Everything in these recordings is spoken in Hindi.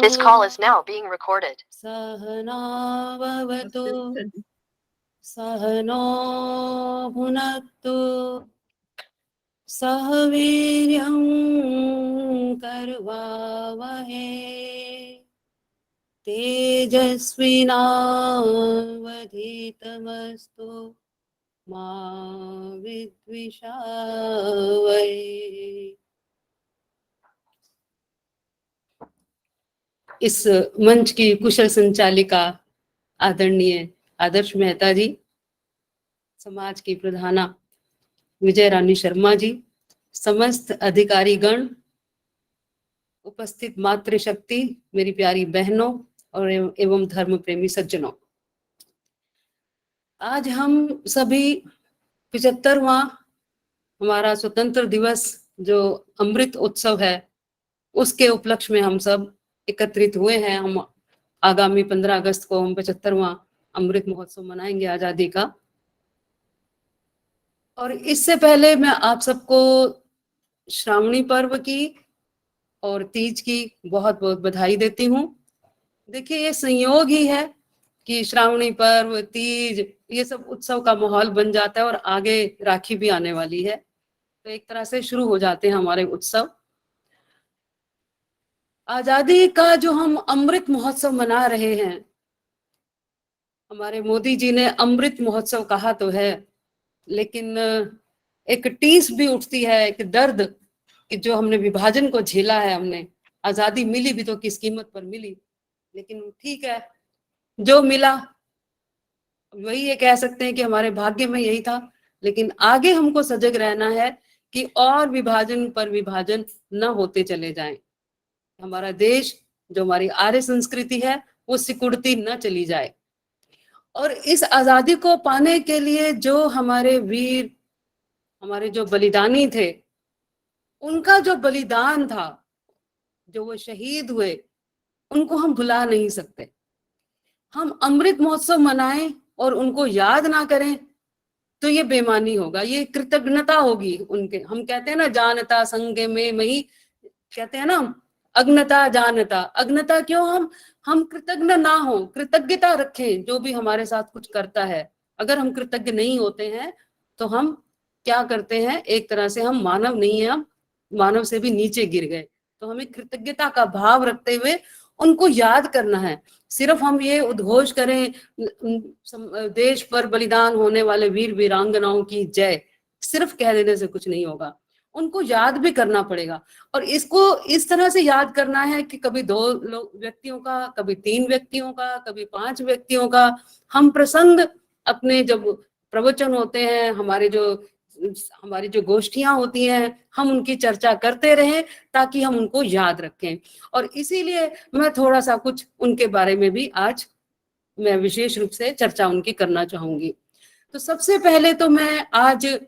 This call is now being recorded. सहनाववतु सहनो भुनक्तु सह वीर्यं करवावहै तेजस्विनावधीतमस्तु मा विद्विषावहै। इस मंच की कुशल संचालिका आदरणीय आदर्श मेहता जी, समाज की प्रधाना विजय रानी शर्मा जी, समस्त अधिकारी गण, उपस्थित मातृशक्ति, मेरी प्यारी बहनों और एवं धर्म प्रेमी सज्जनों, आज हम सभी 75वां हमारा स्वतंत्र दिवस जो अमृत उत्सव है उसके उपलक्ष्य में हम सब एकत्रित हुए हैं। हम आगामी 15 अगस्त को हम 75वां अमृत महोत्सव मनाएंगे आजादी का। और इससे पहले मैं आप सबको श्रावणी पर्व की और तीज की बहुत बहुत बधाई देती हूँ। देखिए, ये संयोग ही है कि श्रावणी पर्व, तीज, ये सब उत्सव का माहौल बन जाता है और आगे राखी भी आने वाली है, तो एक तरह से शुरू हो जाते हैं हमारे उत्सव। आजादी का जो हम अमृत महोत्सव मना रहे हैं, हमारे मोदी जी ने अमृत महोत्सव कहा तो है, लेकिन एक टीस भी उठती है, एक दर्द कि जो हमने विभाजन को झेला है, हमने आजादी मिली भी तो किस कीमत पर मिली, लेकिन ठीक है, जो मिला वही ये कह सकते हैं कि हमारे भाग्य में यही था। लेकिन आगे हमको सजग रहना है कि और विभाजन पर विभाजन न होते चले जाएं। हमारा देश, जो हमारी आर्य संस्कृति है, वो सिकुड़ती न चली जाए। और इस आजादी को पाने के लिए जो हमारे वीर, हमारे जो बलिदानी थे, उनका जो बलिदान था, जो वो शहीद हुए, उनको हम भुला नहीं सकते। हम अमृत महोत्सव मनाएं और उनको याद ना करें तो ये बेईमानी होगा, ये कृतज्ञता होगी उनके। हम कहते हैं ना, जानता संगे में मही, कहते हैं ना, अग्नता जानता। अग्नता क्यों? हम कृतज्ञ ना हो, कृतज्ञता रखें जो भी हमारे साथ कुछ करता है। अगर हम कृतज्ञ नहीं होते हैं तो हम क्या करते हैं, एक तरह से हम मानव नहीं है, हम मानव से भी नीचे गिर गए। तो हमें कृतज्ञता का भाव रखते हुए उनको याद करना है। सिर्फ हम ये उद्घोष करें देश पर बलिदान होने वाले वीर वीरांगनाओं की जय, सिर्फ कह देने से कुछ नहीं होगा, उनको याद भी करना पड़ेगा। और इसको इस तरह से याद करना है कि कभी 2 व्यक्तियों का, कभी 3 व्यक्तियों का, कभी 5 व्यक्तियों का। हम प्रसंग अपने जब प्रवचन होते हैं, हमारी जो गोष्ठियां होती हैं, हम उनकी चर्चा करते रहें ताकि हम उनको याद रखें। और इसीलिए मैं थोड़ा सा कुछ उनके बारे में भी आज मैं विशेष रूप से चर्चा उनकी करना चाहूंगी। तो सबसे पहले तो मैं आज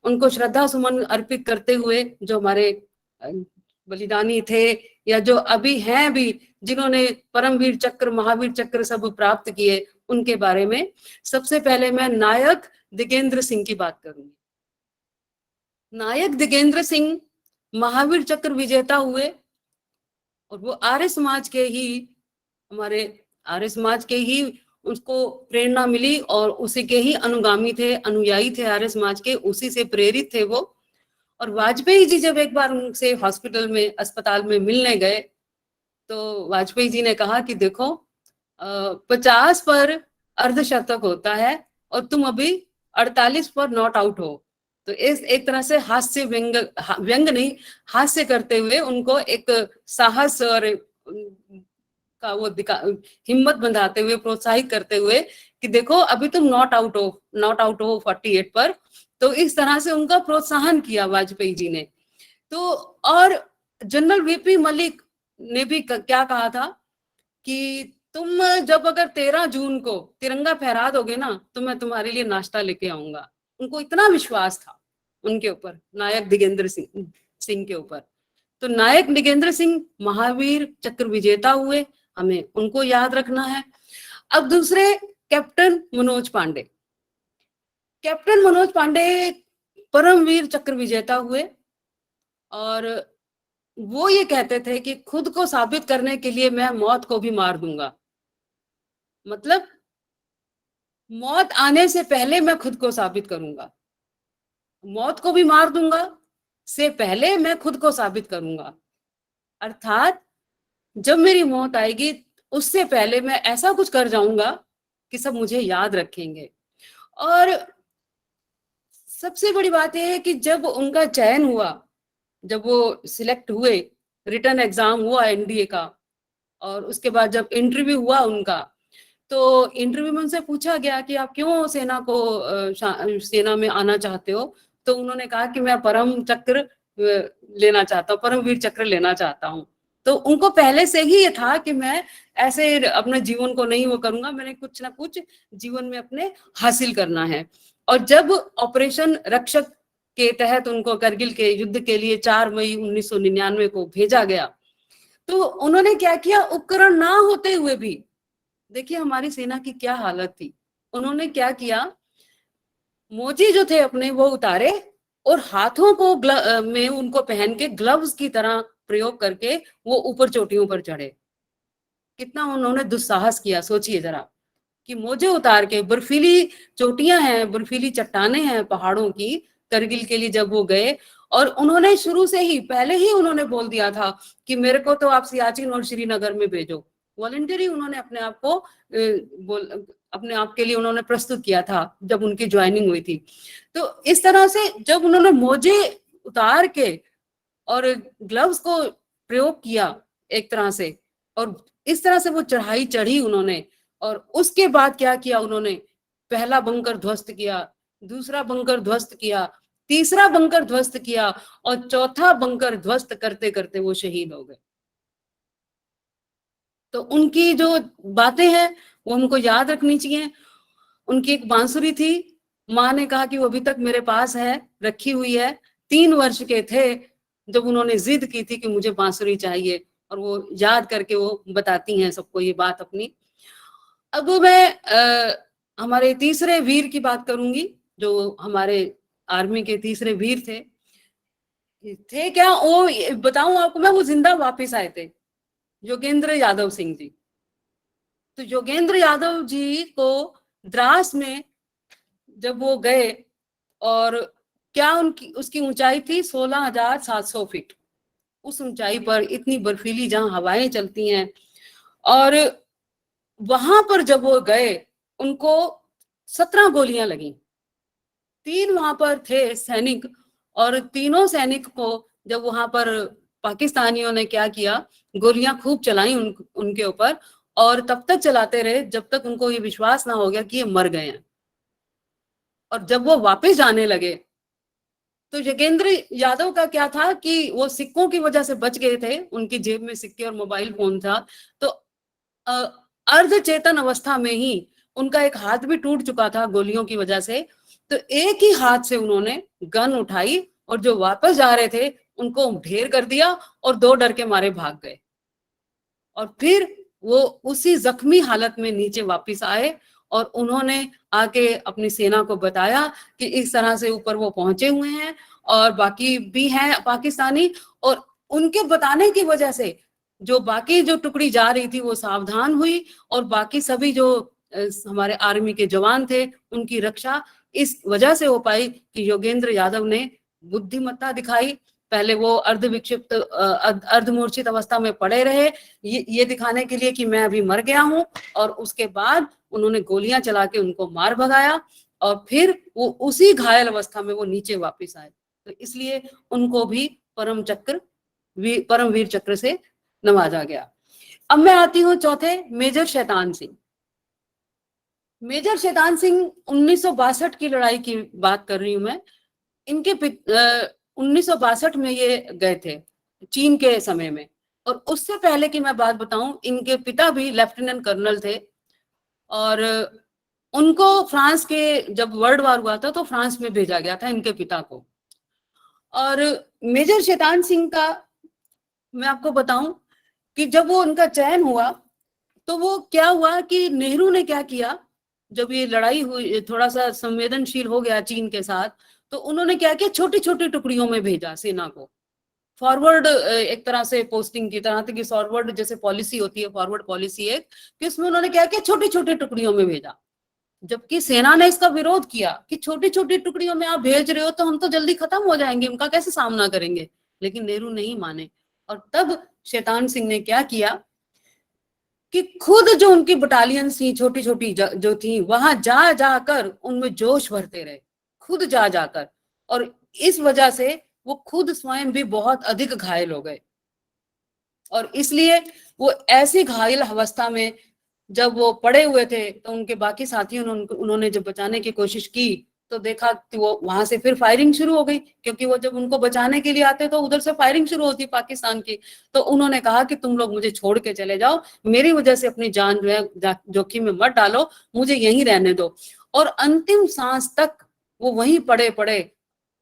उनको श्रद्धा सुमन अर्पित करते हुए, जो हमारे बलिदानी थे या जो अभी हैं भी, जिन्होंने परमवीर चक्र, महावीर चक्र सब प्राप्त किए, उनके बारे में सबसे पहले मैं नायक दिगेंद्र सिंह की बात करूंगी। नायक दिगेंद्र सिंह महावीर चक्र विजेता हुए और वो आर्य समाज के ही, हमारे आर्य समाज के ही उसको प्रेरणा मिली और उसी के ही अनुगामी थे, अनुयायी थे आर्य समाज के, उसी से प्रेरित थे वो। और वाजपेयी जी जब एक बार उनसे हॉस्पिटल में, अस्पताल में मिलने गए, तो वाजपेयी जी ने कहा कि देखो 50 पर अर्धशतक होता है और तुम अभी 48 पर नॉट आउट हो। तो इस एक तरह से हास्य व्यंग नहीं, हास्य करते हुए उनको एक साहस और का वो हिम्मत बंधाते हुए, प्रोत्साहित करते हुए कि देखो अभी तुम नॉट आउट हो 48 पर। तो इस तरह से उनका प्रोत्साहन किया वाजपेयी जी ने। तो और जनरल वीपी मलिक ने भी क्या कहा था कि तुम जब अगर 13 जून को तिरंगा फहरा दोगे ना, तो मैं तुम्हारे लिए नाश्ता लेके आऊंगा। उनको इतना विश्वास था उनके ऊपर, नायक दिगेंद्र सिंह के ऊपर। तो नायक दिगेंद्र सिंह महावीर चक्र विजेता हुए, हमें उनको याद रखना है। अब दूसरे, कैप्टन मनोज पांडे। कैप्टन मनोज पांडे परमवीर चक्र विजेता हुए और वो ये कहते थे कि खुद को साबित करने के लिए मैं मौत को भी मार दूंगा। मतलब मौत आने से पहले मैं खुद को साबित करूंगा, मौत को भी मार दूंगा से पहले मैं खुद को साबित करूंगा। अर्थात जब मेरी मौत आएगी उससे पहले मैं ऐसा कुछ कर जाऊंगा कि सब मुझे याद रखेंगे। और सबसे बड़ी बात यह है कि जब उनका चयन हुआ, जब वो सिलेक्ट हुए, रिटन एग्जाम हुआ एनडीए का, और उसके बाद जब इंटरव्यू हुआ उनका, तो इंटरव्यू में उनसे पूछा गया कि आप क्यों सेना को सेना में आना चाहते हो, तो उन्होंने कहा कि मैं परम चक्र लेना चाहता हूँ, परमवीर चक्र लेना चाहता हूँ। तो उनको पहले से ही ये था कि मैं ऐसे अपने जीवन को नहीं वो करूंगा, मैंने कुछ ना कुछ जीवन में अपने हासिल करना है। और जब ऑपरेशन रक्षक के तहत उनको करगिल के युद्ध के लिए 4 मई 1999 को भेजा गया, तो उन्होंने क्या किया, उपकरण ना होते हुए भी, देखिए हमारी सेना की क्या हालत थी, उन्होंने क्या किया, मोजी जो थे अपने वो उतारे और हाथों को में उनको पहन के ग्लव्स की तरह प्रयोग करके वो ऊपर चोटियों पर चढ़े। कितना उन्होंने दुस्साहस किया, सोचिए जरा, कि मोजे उतार के, बर्फीली चोटियां हैं, बर्फीली चट्टाने हैं पहाड़ों की, करगिल के लिए जब वो गए, और उन्होंने शुरू से ही, पहले ही उन्होंने बोल दिया था कि मेरे को तो आप सियाचिन और श्रीनगर में भेजो। वॉलंटरी उन्होंने अपने आप को अपने आप के लिए उन्होंने प्रस्तुत किया था जब उनकी ज्वाइनिंग हुई थी। तो इस तरह से जब उन्होंने मोजे उतार के और ग्लव्स को प्रयोग किया एक तरह से, और इस तरह से वो चढ़ाई चढ़ी उन्होंने, और उसके बाद क्या किया उन्होंने, पहला बंकर ध्वस्त किया, दूसरा बंकर ध्वस्त किया, तीसरा बंकर ध्वस्त किया, और चौथा बंकर ध्वस्त करते करते वो शहीद हो गए। तो उनकी जो बातें हैं वो हमको याद रखनी चाहिए। उनकी एक बांसुरी थी, माँ ने कहा कि वो अभी तक मेरे पास है, रखी हुई है। 3 वर्ष के थे जब उन्होंने जिद की थी कि मुझे बांसुरी चाहिए, और वो याद करके वो बताती हैं सबको ये बात अपनी। अब मैं हमारे तीसरे वीर की बात करूंगी, जो हमारे आर्मी के तीसरे वीर थे क्या वो बताऊं आपको मैं, वो जिंदा वापस आए थे, योगेंद्र यादव सिंह जी। तो योगेंद्र यादव जी को द्रास में जब वो गए, और क्या उनकी उसकी ऊंचाई थी 16,700 फीट, उस ऊंचाई पर इतनी बर्फीली जहां हवाएं चलती हैं, और वहां पर जब वो गए उनको 17 गोलियां लगी। 3 वहां पर थे सैनिक, और तीनों सैनिक को जब वहां पर पाकिस्तानियों ने क्या किया, गोलियां खूब चलाई उनके ऊपर, और तब तक चलाते रहे जब तक उनको ये विश्वास ना हो गया कि ये मर गए हैं। और जब वो वापस जाने लगे, तो योगेंद्र यादव का क्या था कि वो सिक्कों की वजह से बच गए थे, उनकी जेब में सिक्के और मोबाइल फोन था। तो अर्ध चेतन अवस्था में ही उनका एक हाथ भी टूट चुका था गोलियों की वजह से। तो एक ही हाथ से उन्होंने गन उठाई, और जो वापस जा रहे थे उनको ढेर कर दिया, और 2 डर के मारे भाग गए। और फिर वो उसी जख्मी हालत में नीचे वापस आए, और उन्होंने आके अपनी सेना को बताया कि इस तरह से ऊपर वो पहुंचे हुए हैं, और बाकी भी हैं पाकिस्तानी। और उनके बताने की वजह से जो बाकी जो टुकड़ी जा रही थी वो सावधान हुई, और बाकी सभी जो हमारे आर्मी के जवान थे उनकी रक्षा इस वजह से हो पाई कि योगेंद्र यादव ने बुद्धिमत्ता दिखाई। पहले वो अर्धविक्षिप्त अर्धमूर्छित अवस्था में पड़े रहे, ये दिखाने के लिए कि मैं अभी मर गया हूं, और उसके बाद उन्होंने गोलियां चला के उनको मार भगाया, और फिर वो उसी घायल अवस्था में वो नीचे वापस आए। तो इसलिए उनको भी परमवीर चक्र से नवाजा गया। अब मैं आती हूँ चौथे, मेजर शैतान सिंह। मेजर शैतान सिंह 1962 की लड़ाई की बात कर रही हूं मैं। इनके 1962 में ये गए थे चीन के समय में। और उससे पहले की मैं बात बताऊं, इनके पिता भी लेफ्टिनेंट कर्नल थे, और उनको फ्रांस के जब वर्ल्ड वॉर हुआ था तो फ्रांस में भेजा गया था इनके पिता को। और मेजर शैतान सिंह का मैं आपको बताऊं कि जब वो उनका चयन हुआ, तो वो क्या हुआ कि नेहरू ने क्या किया, जब ये लड़ाई हुई, थोड़ा सा संवेदनशील हो गया चीन के साथ, तो उन्होंने क्या किया, छोटी छोटी टुकड़ियों में भेजा सेना को। फॉरवर्ड एक तरह से पोस्टिंग की तरह थी कि फॉरवर्ड जैसे पॉलिसी होती है, फॉरवर्ड पॉलिसी एक, कि उसमें उन्होंने क्या किया, छोटी छोटी टुकड़ियों में भेजा। जबकि सेना ने इसका विरोध किया कि छोटी छोटी टुकड़ियों में आप भेज रहे हो तो हम तो जल्दी खत्म हो जाएंगे, उनका कैसे सामना करेंगे। लेकिन नेहरू नहीं माने, और तब शैतान सिंह ने क्या किया कि खुद जो उनकी बटालियन थी छोटी छोटी जो थी, वहां जा जाकर उनमें जोश भरते रहे, खुद जा जाकर। और इस वजह से वो खुद स्वयं भी बहुत अधिक घायल हो गए। और इसलिए वो ऐसी घायल अवस्था में जब वो पड़े हुए थे तो उनके बाकी साथियों ने उन्होंने जब बचाने की कोशिश की तो देखा कि वो वहां से फिर फायरिंग शुरू हो गई, क्योंकि वो जब उनको बचाने के लिए आते तो उधर से फायरिंग शुरू होती पाकिस्तान की। तो उन्होंने कहा कि तुम लोग मुझे छोड़ के चले जाओ, मेरी वजह से अपनी जान जो है जोखिम में मत डालो, मुझे यहीं रहने दो। और अंतिम सांस तक वो वहीं पड़े पड़े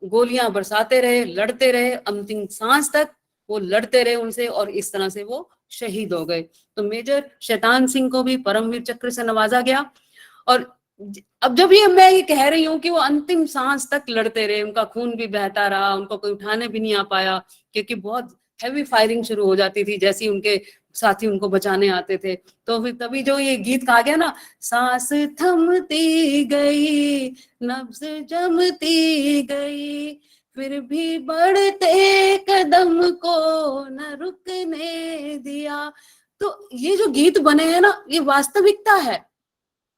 गोलियां बरसाते रहे, लड़ते रहे, अंतिम सांस तक वो लड़ते रहे उनसे, और इस तरह से वो शहीद हो गए। तो मेजर शैतान सिंह को भी परमवीर चक्र से नवाजा गया। और अब जब ये मैं ये कह रही हूँ कि वो अंतिम सांस तक लड़ते रहे, उनका खून भी बहता रहा, उनको कोई उठाने भी नहीं आ पाया, क्योंकि बहुत हैवी फायरिंग शुरू हो जाती थी जैसे उनके साथी उनको बचाने आते थे। तो फिर तभी जो ये गीत कहा गया ना, सांस थमती गई, नब्ज जमती गई, फिर भी बढ़ते कदम को न रुकने दिया। तो ये जो गीत बने हैं ना, ये वास्तविकता है।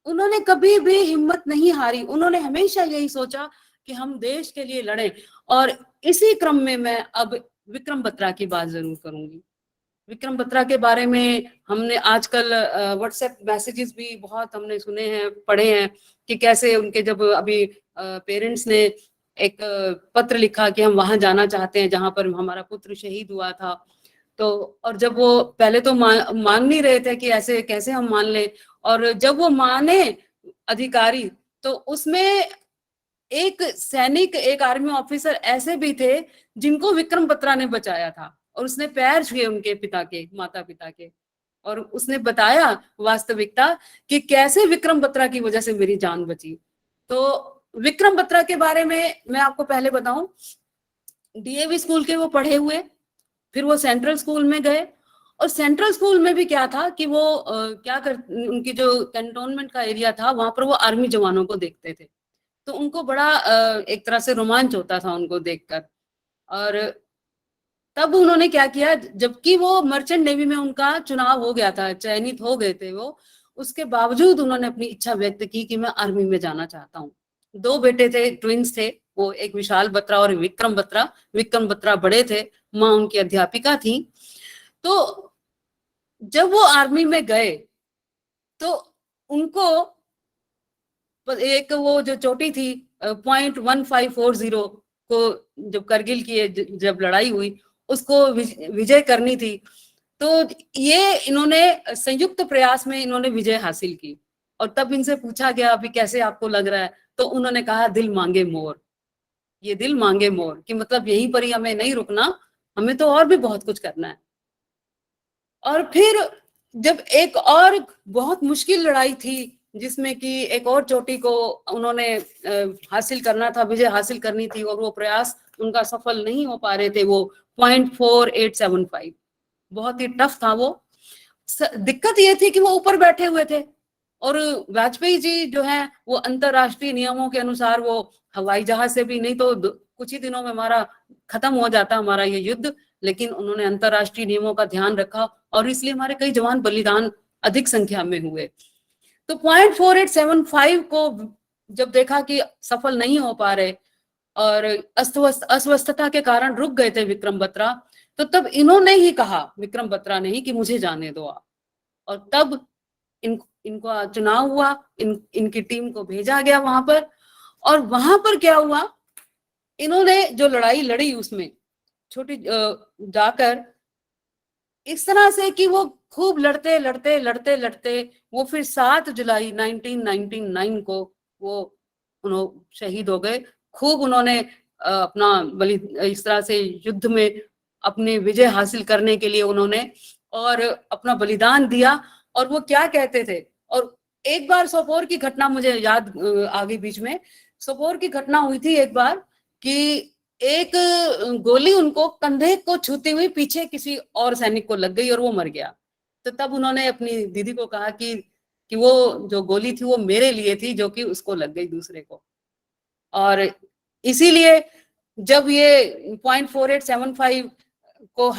उन्होंने कभी भी हिम्मत नहीं हारी, उन्होंने हमेशा यही सोचा कि हम देश के लिए लड़ें। और इसी क्रम में मैं अब विक्रम बत्रा की बात जरूर करूंगी। विक्रम बत्रा के बारे में हमने आजकल व्हाट्सएप मैसेजेस भी बहुत हमने सुने हैं, पढ़े हैं, कि कैसे उनके जब अभी पेरेंट्स ने एक पत्र लिखा कि हम वहां जाना चाहते हैं जहां पर हमारा पुत्र शहीद हुआ था। तो और जब वो पहले तो मान नहीं रहे थे कि ऐसे कैसे हम मान लें, और जब वो माने अधिकारी, तो उसमें एक सैनिक, एक आर्मी ऑफिसर ऐसे भी थे जिनको विक्रम बत्रा ने बचाया था, और उसने पैर छुए उनके पिता के, माता पिता के, और उसने बताया वास्तविकता कि कैसे विक्रम बत्रा की वजह से मेरी जान बची। तो विक्रम बत्रा के बारे में मैं आपको पहले बताऊं, डीएवी स्कूल के वो पढ़े हुए, फिर वो सेंट्रल स्कूल में गए। और सेंट्रल स्कूल में भी क्या था कि वो क्या कर, उनकी जो कैंटोनमेंट का एरिया था वहां पर वो आर्मी जवानों को देखते थे, तो उनको बड़ा एक तरह से रोमांच होता था उनको देखकर। और तब उन्होंने क्या किया, जबकि वो मर्चेंट नेवी में उनका चुनाव हो गया था, चयनित हो गए थे वो, उसके बावजूद उन्होंने अपनी इच्छा व्यक्त की कि मैं आर्मी में जाना चाहता हूँ। दो बेटे थे, ट्विंस थे वो, एक विशाल बत्रा और विक्रम बत्रा। विक्रम बत्रा बड़े थे, माँ उनकी अध्यापिका थी। तो जब वो आर्मी में गए तो उनको एक वो जो चोटी थी 0.1540 को, जब करगिल की जब लड़ाई हुई उसको विजय करनी थी, तो ये इन्होंने संयुक्त प्रयास में इन्होंने विजय हासिल की। और तब इनसे पूछा गया अभी कैसे आपको लग रहा है, तो उन्होंने कहा दिल मांगे मोर। ये दिल मांगे मोर कि मतलब यहीं पर ही हमें नहीं रुकना, हमें तो और भी बहुत कुछ करना है। और फिर जब एक और बहुत मुश्किल लड़ाई थी जिसमें कि एक और चोटी को उन्होंने हासिल करना था, विजय हासिल करनी थी, और वो प्रयास उनका सफल नहीं हो पा रहे थे, वो 0.4875, बहुत ही टफ था वो। दिक्कत ये थी कि वो ऊपर बैठे हुए थे, और वाजपेयी जी जो है वो अंतरराष्ट्रीय नियमों के अनुसार वो हवाई जहाज से भी, नहीं तो कुछ ही दिनों में हमारा खत्म हो जाता हमारा ये युद्ध, लेकिन उन्होंने अंतरराष्ट्रीय नियमों का ध्यान रखा, और इसलिए हमारे कई जवान बलिदान अधिक संख्या में हुए। तो 0.4875 को जब देखा कि सफल नहीं हो पा रहे और अस्वस्थता के कारण रुक गए थे विक्रम बत्रा, तो तब इन्होंने ही कहा, विक्रम बत्रा ने ही, कि मुझे जाने दो आप। और तब इनका चुनाव हुआ, इनकी टीम को भेजा गया वहां पर। और वहां पर क्या हुआ, इन्होंने जो लड़ाई लड़ी उसमें छोटी जाकर इस तरह से कि वो खूब लड़ते लड़ते लड़ते लड़ते वो फिर 7 जुलाई 1999 को वो उन्होंने शहीद हो गए। खूब उन्होंने अपना बलि, इस तरह से युद्ध में अपनी विजय हासिल करने के लिए उन्होंने और अपना बलिदान दिया। और वो क्या कहते थे, और एक बार सोपोर की घटना मुझे याद आ गई बीच में। सोपोर की घटना हुई थी एक बार कि एक गोली उनको कंधे को छूते हुए पीछे किसी और सैनिक को लग गई और वो मर गया। तो तब उन्होंने अपनी दीदी को कहा कि वो जो गोली थी वो मेरे लिए थी, जो कि उसको लग गई दूसरे को। और इसीलिए जब ये 0.4875 को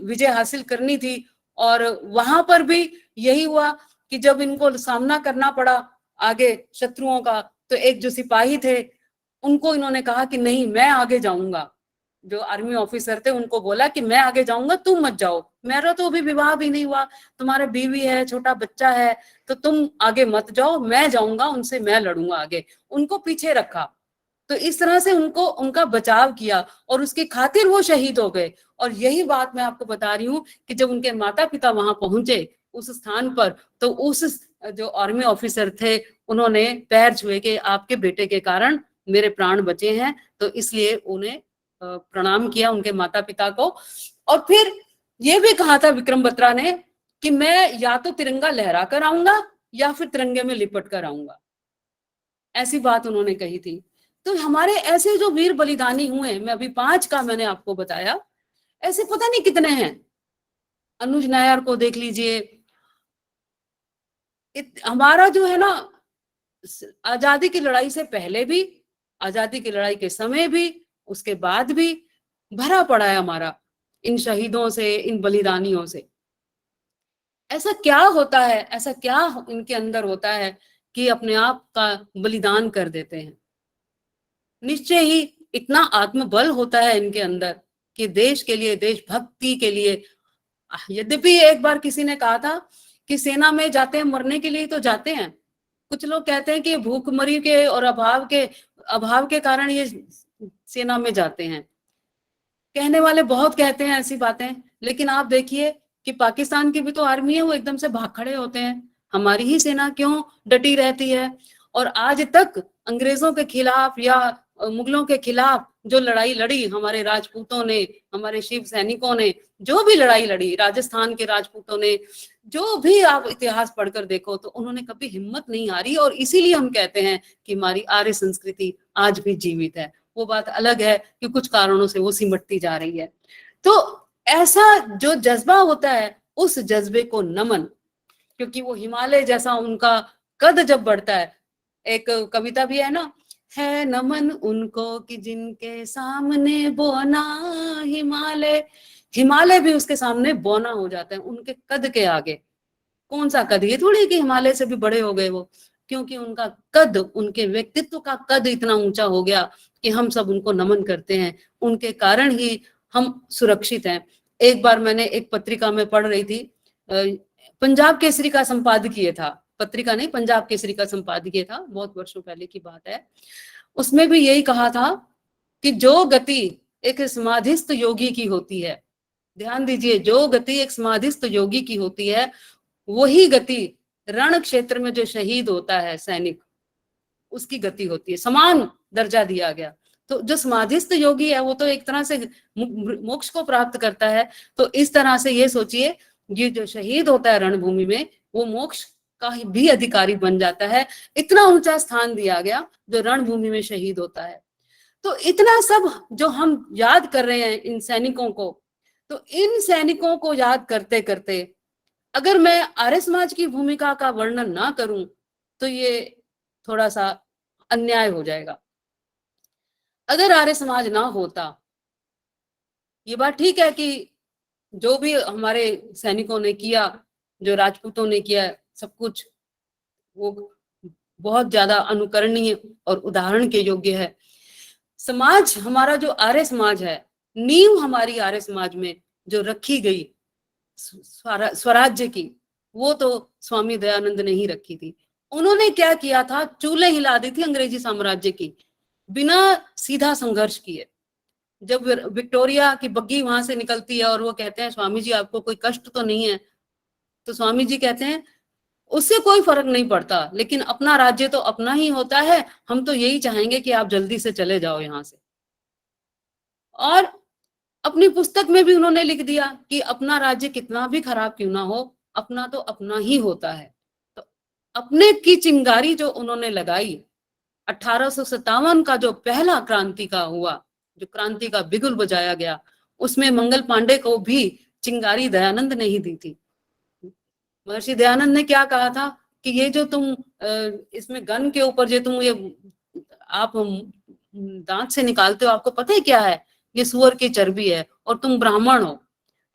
विजय हासिल करनी थी, और वहां पर भी यही हुआ कि जब इनको सामना करना पड़ा आगे शत्रुओं का, तो एक जो सिपाही थे उनको इन्होंने कहा कि नहीं, मैं आगे जाऊंगा। जो आर्मी ऑफिसर थे उनको बोला कि मैं आगे जाऊंगा, तुम मत जाओ, मेरा तो अभी विवाह भी नहीं हुआ, तुम्हारे बीवी है, छोटा बच्चा है, तो तुम आगे मत जाओ, मैं जाऊंगा, उनसे मैं लड़ूंगा आगे। उनको पीछे रखा। तो इस तरह से उनको उनका बचाव किया और उसकी खातिर वो शहीद हो गए। और यही बात मैं आपको बता रही हूँ कि जब उनके माता पिता वहां पहुंचे उस स्थान पर, तो उस जो आर्मी ऑफिसर थे उन्होंने पैर छुए कि आपके बेटे के कारण मेरे प्राण बचे हैं। तो इसलिए उन्हें प्रणाम किया उनके माता पिता को। और फिर ये भी कहा था विक्रम बत्रा ने कि मैं या तो तिरंगा लहरा कर आऊंगा या फिर तिरंगे में लिपट कर आऊंगा, ऐसी बात उन्होंने कही थी। तो हमारे ऐसे जो वीर बलिदानी हुए, मैं अभी 5 का मैंने आपको बताया, ऐसे पता नहीं कितने हैं। अनुज नायर को देख लीजिए। हमारा जो है ना, आजादी की लड़ाई से पहले भी, आजादी की लड़ाई के समय भी, उसके बाद भी भरा पड़ा है हमारा इन शहीदों से, इन बलिदानियों से। ऐसा क्या होता है, ऐसा क्या इनके अंदर होता है कि अपने आप का बलिदान कर देते हैं। निश्चय ही इतना आत्मबल होता है इनके अंदर कि देश के लिए, देशभक्ति के लिए। यद्यपि एक बार किसी ने कहा था कि सेना में जाते हैं मरने के लिए तो जाते हैं। कुछ लोग कहते हैं कि भूखमरी के और अभाव के कारण ये सेना में जाते हैं। कहने वाले बहुत कहते हैं ऐसी बातें, लेकिन आप देखिए कि पाकिस्तान की भी तो आर्मी है, वो एकदम से भाग खड़े होते हैं। हमारी ही सेना क्यों डटी रहती है? और आज तक अंग्रेजों के खिलाफ या मुगलों के खिलाफ जो लड़ाई लड़ी हमारे राजपूतों ने, हमारे शिव सैनिकों ने, जो भी लड़ाई लड़ी, राजस्थान के राजपूतों ने, जो भी आप इतिहास पढ़कर देखो, तो उन्होंने कभी हिम्मत नहीं हारी। और इसीलिए हम कहते हैं कि हमारी आर्य संस्कृति आज भी जीवित है। वो बात अलग है कि कुछ कारणों से वो सिमटती जा रही है। तो ऐसा जो जज्बा होता है, उस जज्बे को नमन, क्योंकि वो हिमालय जैसा उनका कद जब बढ़ता है। एक कविता भी है ना, है नमन उनको कि जिनके सामने बोना हिमालय। हिमालय भी उसके सामने बोना हो जाता है, उनके कद के आगे। कौन सा कद, ये थोड़ी कि हिमालय से भी बड़े हो गए वो, क्योंकि उनका कद, उनके व्यक्तित्व का कद इतना ऊंचा हो गया कि हम सब उनको नमन करते हैं। उनके कारण ही हम सुरक्षित हैं। एक बार मैंने एक पत्रिका में पढ़ रही थी, पंजाब केसरी का संपादकीय था, पत्रिका नहीं, पंजाब केसरी का संपादकीय था, बहुत वर्षों पहले की बात है। उसमें भी यही कहा था कि जो गति एक समाधिस्थ योगी की होती है, ध्यान दीजिए, जो गति एक समाधिस्थ योगी की होती है, वही गति रण क्षेत्र में जो शहीद होता है सैनिक, उसकी गति होती है। समान दर्जा दिया गया। तो जो समाधिस्थ योगी है वो तो एक तरह से मोक्ष को प्राप्त करता है। तो इस तरह से ये सोचिए, ये जो शहीद होता है रणभूमि में, वो मोक्ष का भी अधिकारी बन जाता है। इतना ऊंचा स्थान दिया गया जो रणभूमि में शहीद होता है। तो इतना सब जो हम याद कर रहे हैं इन सैनिकों को, तो इन सैनिकों को याद करते करते अगर मैं आर्य समाज की भूमिका का वर्णन ना करूं तो ये थोड़ा सा अन्याय हो जाएगा। अगर आर्य समाज ना होता, ये बात ठीक है कि जो भी हमारे सैनिकों ने किया, जो राजपूतों ने किया, सब कुछ वो बहुत ज्यादा अनुकरणीय और उदाहरण के योग्य है। समाज हमारा जो आर्य समाज है, नींव हमारी आर्य समाज में जो रखी गई स्वराज्य की, वो तो स्वामी दयानंद ने ही रखी थी। उन्होंने क्या किया था, चूल्हे हिला दी थी अंग्रेजी साम्राज्य की, बिना सीधा संघर्ष किए। जब विक्टोरिया की बग्गी वहां से निकलती है और वो कहते हैं स्वामी जी आपको कोई कष्ट तो नहीं है, तो स्वामी जी कहते हैं उससे कोई फर्क नहीं पड़ता, लेकिन अपना राज्य तो अपना ही होता है, हम तो यही चाहेंगे कि आप जल्दी से चले जाओ यहाँ से। और अपनी पुस्तक में भी उन्होंने लिख दिया कि अपना राज्य कितना भी खराब क्यों ना हो, अपना तो अपना ही होता है। तो अपने की चिंगारी जो उन्होंने लगाई, 1857 का जो पहला क्रांति का हुआ, जो क्रांति का बिगुल बजाया गया, उसमें मंगल पांडे को भी चिंगारी दयानंद ने ही दी थी। महर्षि दयानंद ने क्या कहा था कि ये जो तुम इसमें गन के ऊपर जो तुम ये आप दांत से निकालते हो, आपको पता है क्या है? ये सुअर की चर्बी है और तुम ब्राह्मण हो।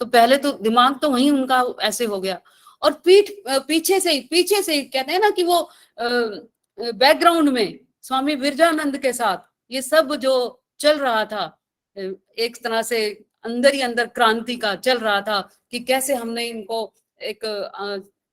तो पहले तो दिमाग तो वहीं उनका ऐसे हो गया, और पीछे से ही कहते हैं ना कि वो बैकग्राउंड में स्वामी विरजानंद के साथ ये सब जो चल रहा था, एक तरह से अंदर ही अंदर क्रांति का चल रहा था कि कैसे हमने इनको एक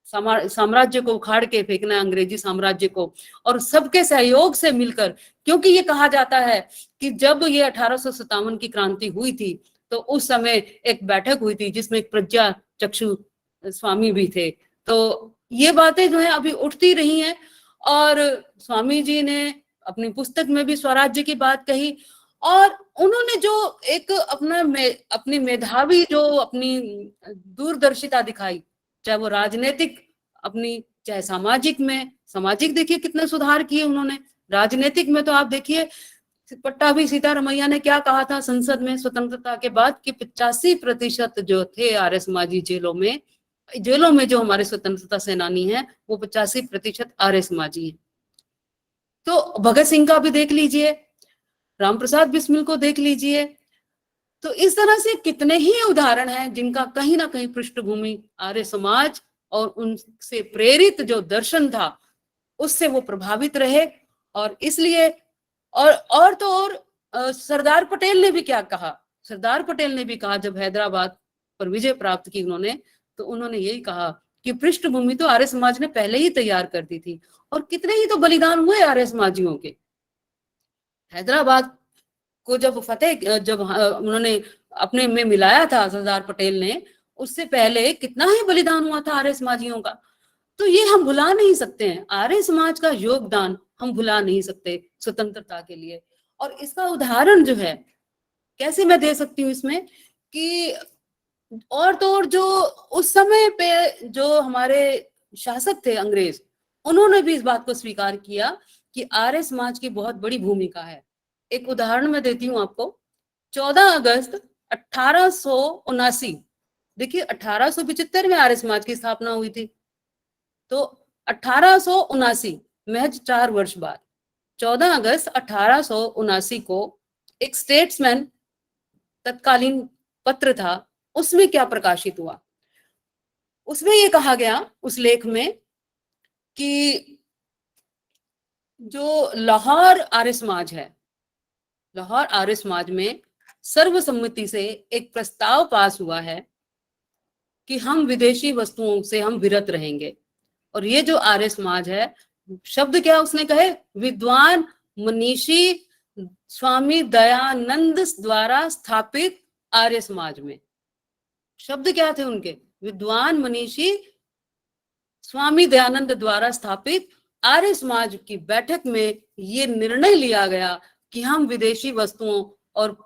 साम्राज्य को उखाड़ के फेंकना है, अंग्रेजी साम्राज्य को, और सबके सहयोग से मिलकर। क्योंकि ये कहा जाता है कि जब ये 1857 की क्रांति हुई थी तो उस समय एक बैठक हुई थी जिसमें एक प्रज्ञा चक्षु स्वामी भी थे। तो ये बातें जो है अभी उठती रही हैं, और स्वामी जी ने अपनी पुस्तक में भी स्वराज्य की बात कही, और उन्होंने जो एक अपनी मेधावी जो अपनी दूरदर्शिता दिखाई, चाहे वो राजनीतिक अपनी, चाहे सामाजिक देखिए कितने सुधार किए उन्होंने। राजनीतिक में तो आप देखिए पट्टाभी सीतारमैया ने क्या कहा था संसद में स्वतंत्रता के बाद कि 85% जो थे आर्य समाजी जेलों में जो हमारे स्वतंत्रता सेनानी हैं वो 85% आर्य समाजी हैं। तो भगत सिंह का भी देख लीजिए, रामप्रसाद बिस्मिल को देख लीजिए। तो इस तरह से कितने ही उदाहरण हैं जिनका कहीं ना कहीं पृष्ठभूमि आर्य समाज और उनसे प्रेरित जो दर्शन था उससे वो प्रभावित रहे। और इसलिए और तो और सरदार पटेल ने भी क्या कहा? सरदार पटेल ने भी कहा, जब हैदराबाद पर विजय प्राप्त की उन्होंने, तो उन्होंने यही कहा कि पृष्ठभूमि तो आर्य समाज ने पहले ही तैयार कर दी थी, और कितने ही तो बलिदान हुए आर्य समाजियों के। हैदराबाद को जब उन्होंने अपने में मिलाया था सरदार पटेल ने, उससे पहले कितना ही बलिदान हुआ था आर्य समाजियों का। तो ये हम भुला नहीं सकते हैं, आर्य समाज का योगदान हम भुला नहीं सकते स्वतंत्रता के लिए। और इसका उदाहरण जो है कैसे मैं दे सकती हूँ इसमें कि और तो और जो उस समय पे जो हमारे शासक थे अंग्रेज, उन्होंने भी इस बात को स्वीकार किया कि आर्य समाज की बहुत बड़ी भूमिका है। एक उदाहरण मैं देती हूँ आपको। 14 अगस्त 1879, देखिए 1875 में आर्य समाज की स्थापना हुई थी, तो 1879 महज 4 वर्ष बाद 14 अगस्त 1879 को एक स्टेट्समैन तत्कालीन पत्र था, उसमें क्या प्रकाशित हुआ? उसमें ये कहा गया उस लेख में कि जो लाहौर आर्य समाज है, लाहौर आर्य समाज में सर्वसम्मति से एक प्रस्ताव पास हुआ है कि हम विदेशी वस्तुओं से हम विरत रहेंगे। और ये जो आर्य समाज है, शब्द क्या उसने कहे? विद्वान मनीषी स्वामी दयानंद द्वारा स्थापित आर्य समाज में। शब्द क्या थे उनके? विद्वान मनीषी स्वामी दयानंद द्वारा स्थापित आर्य समाज की बैठक में ये निर्णय लिया गया कि हम विदेशी वस्तुओं और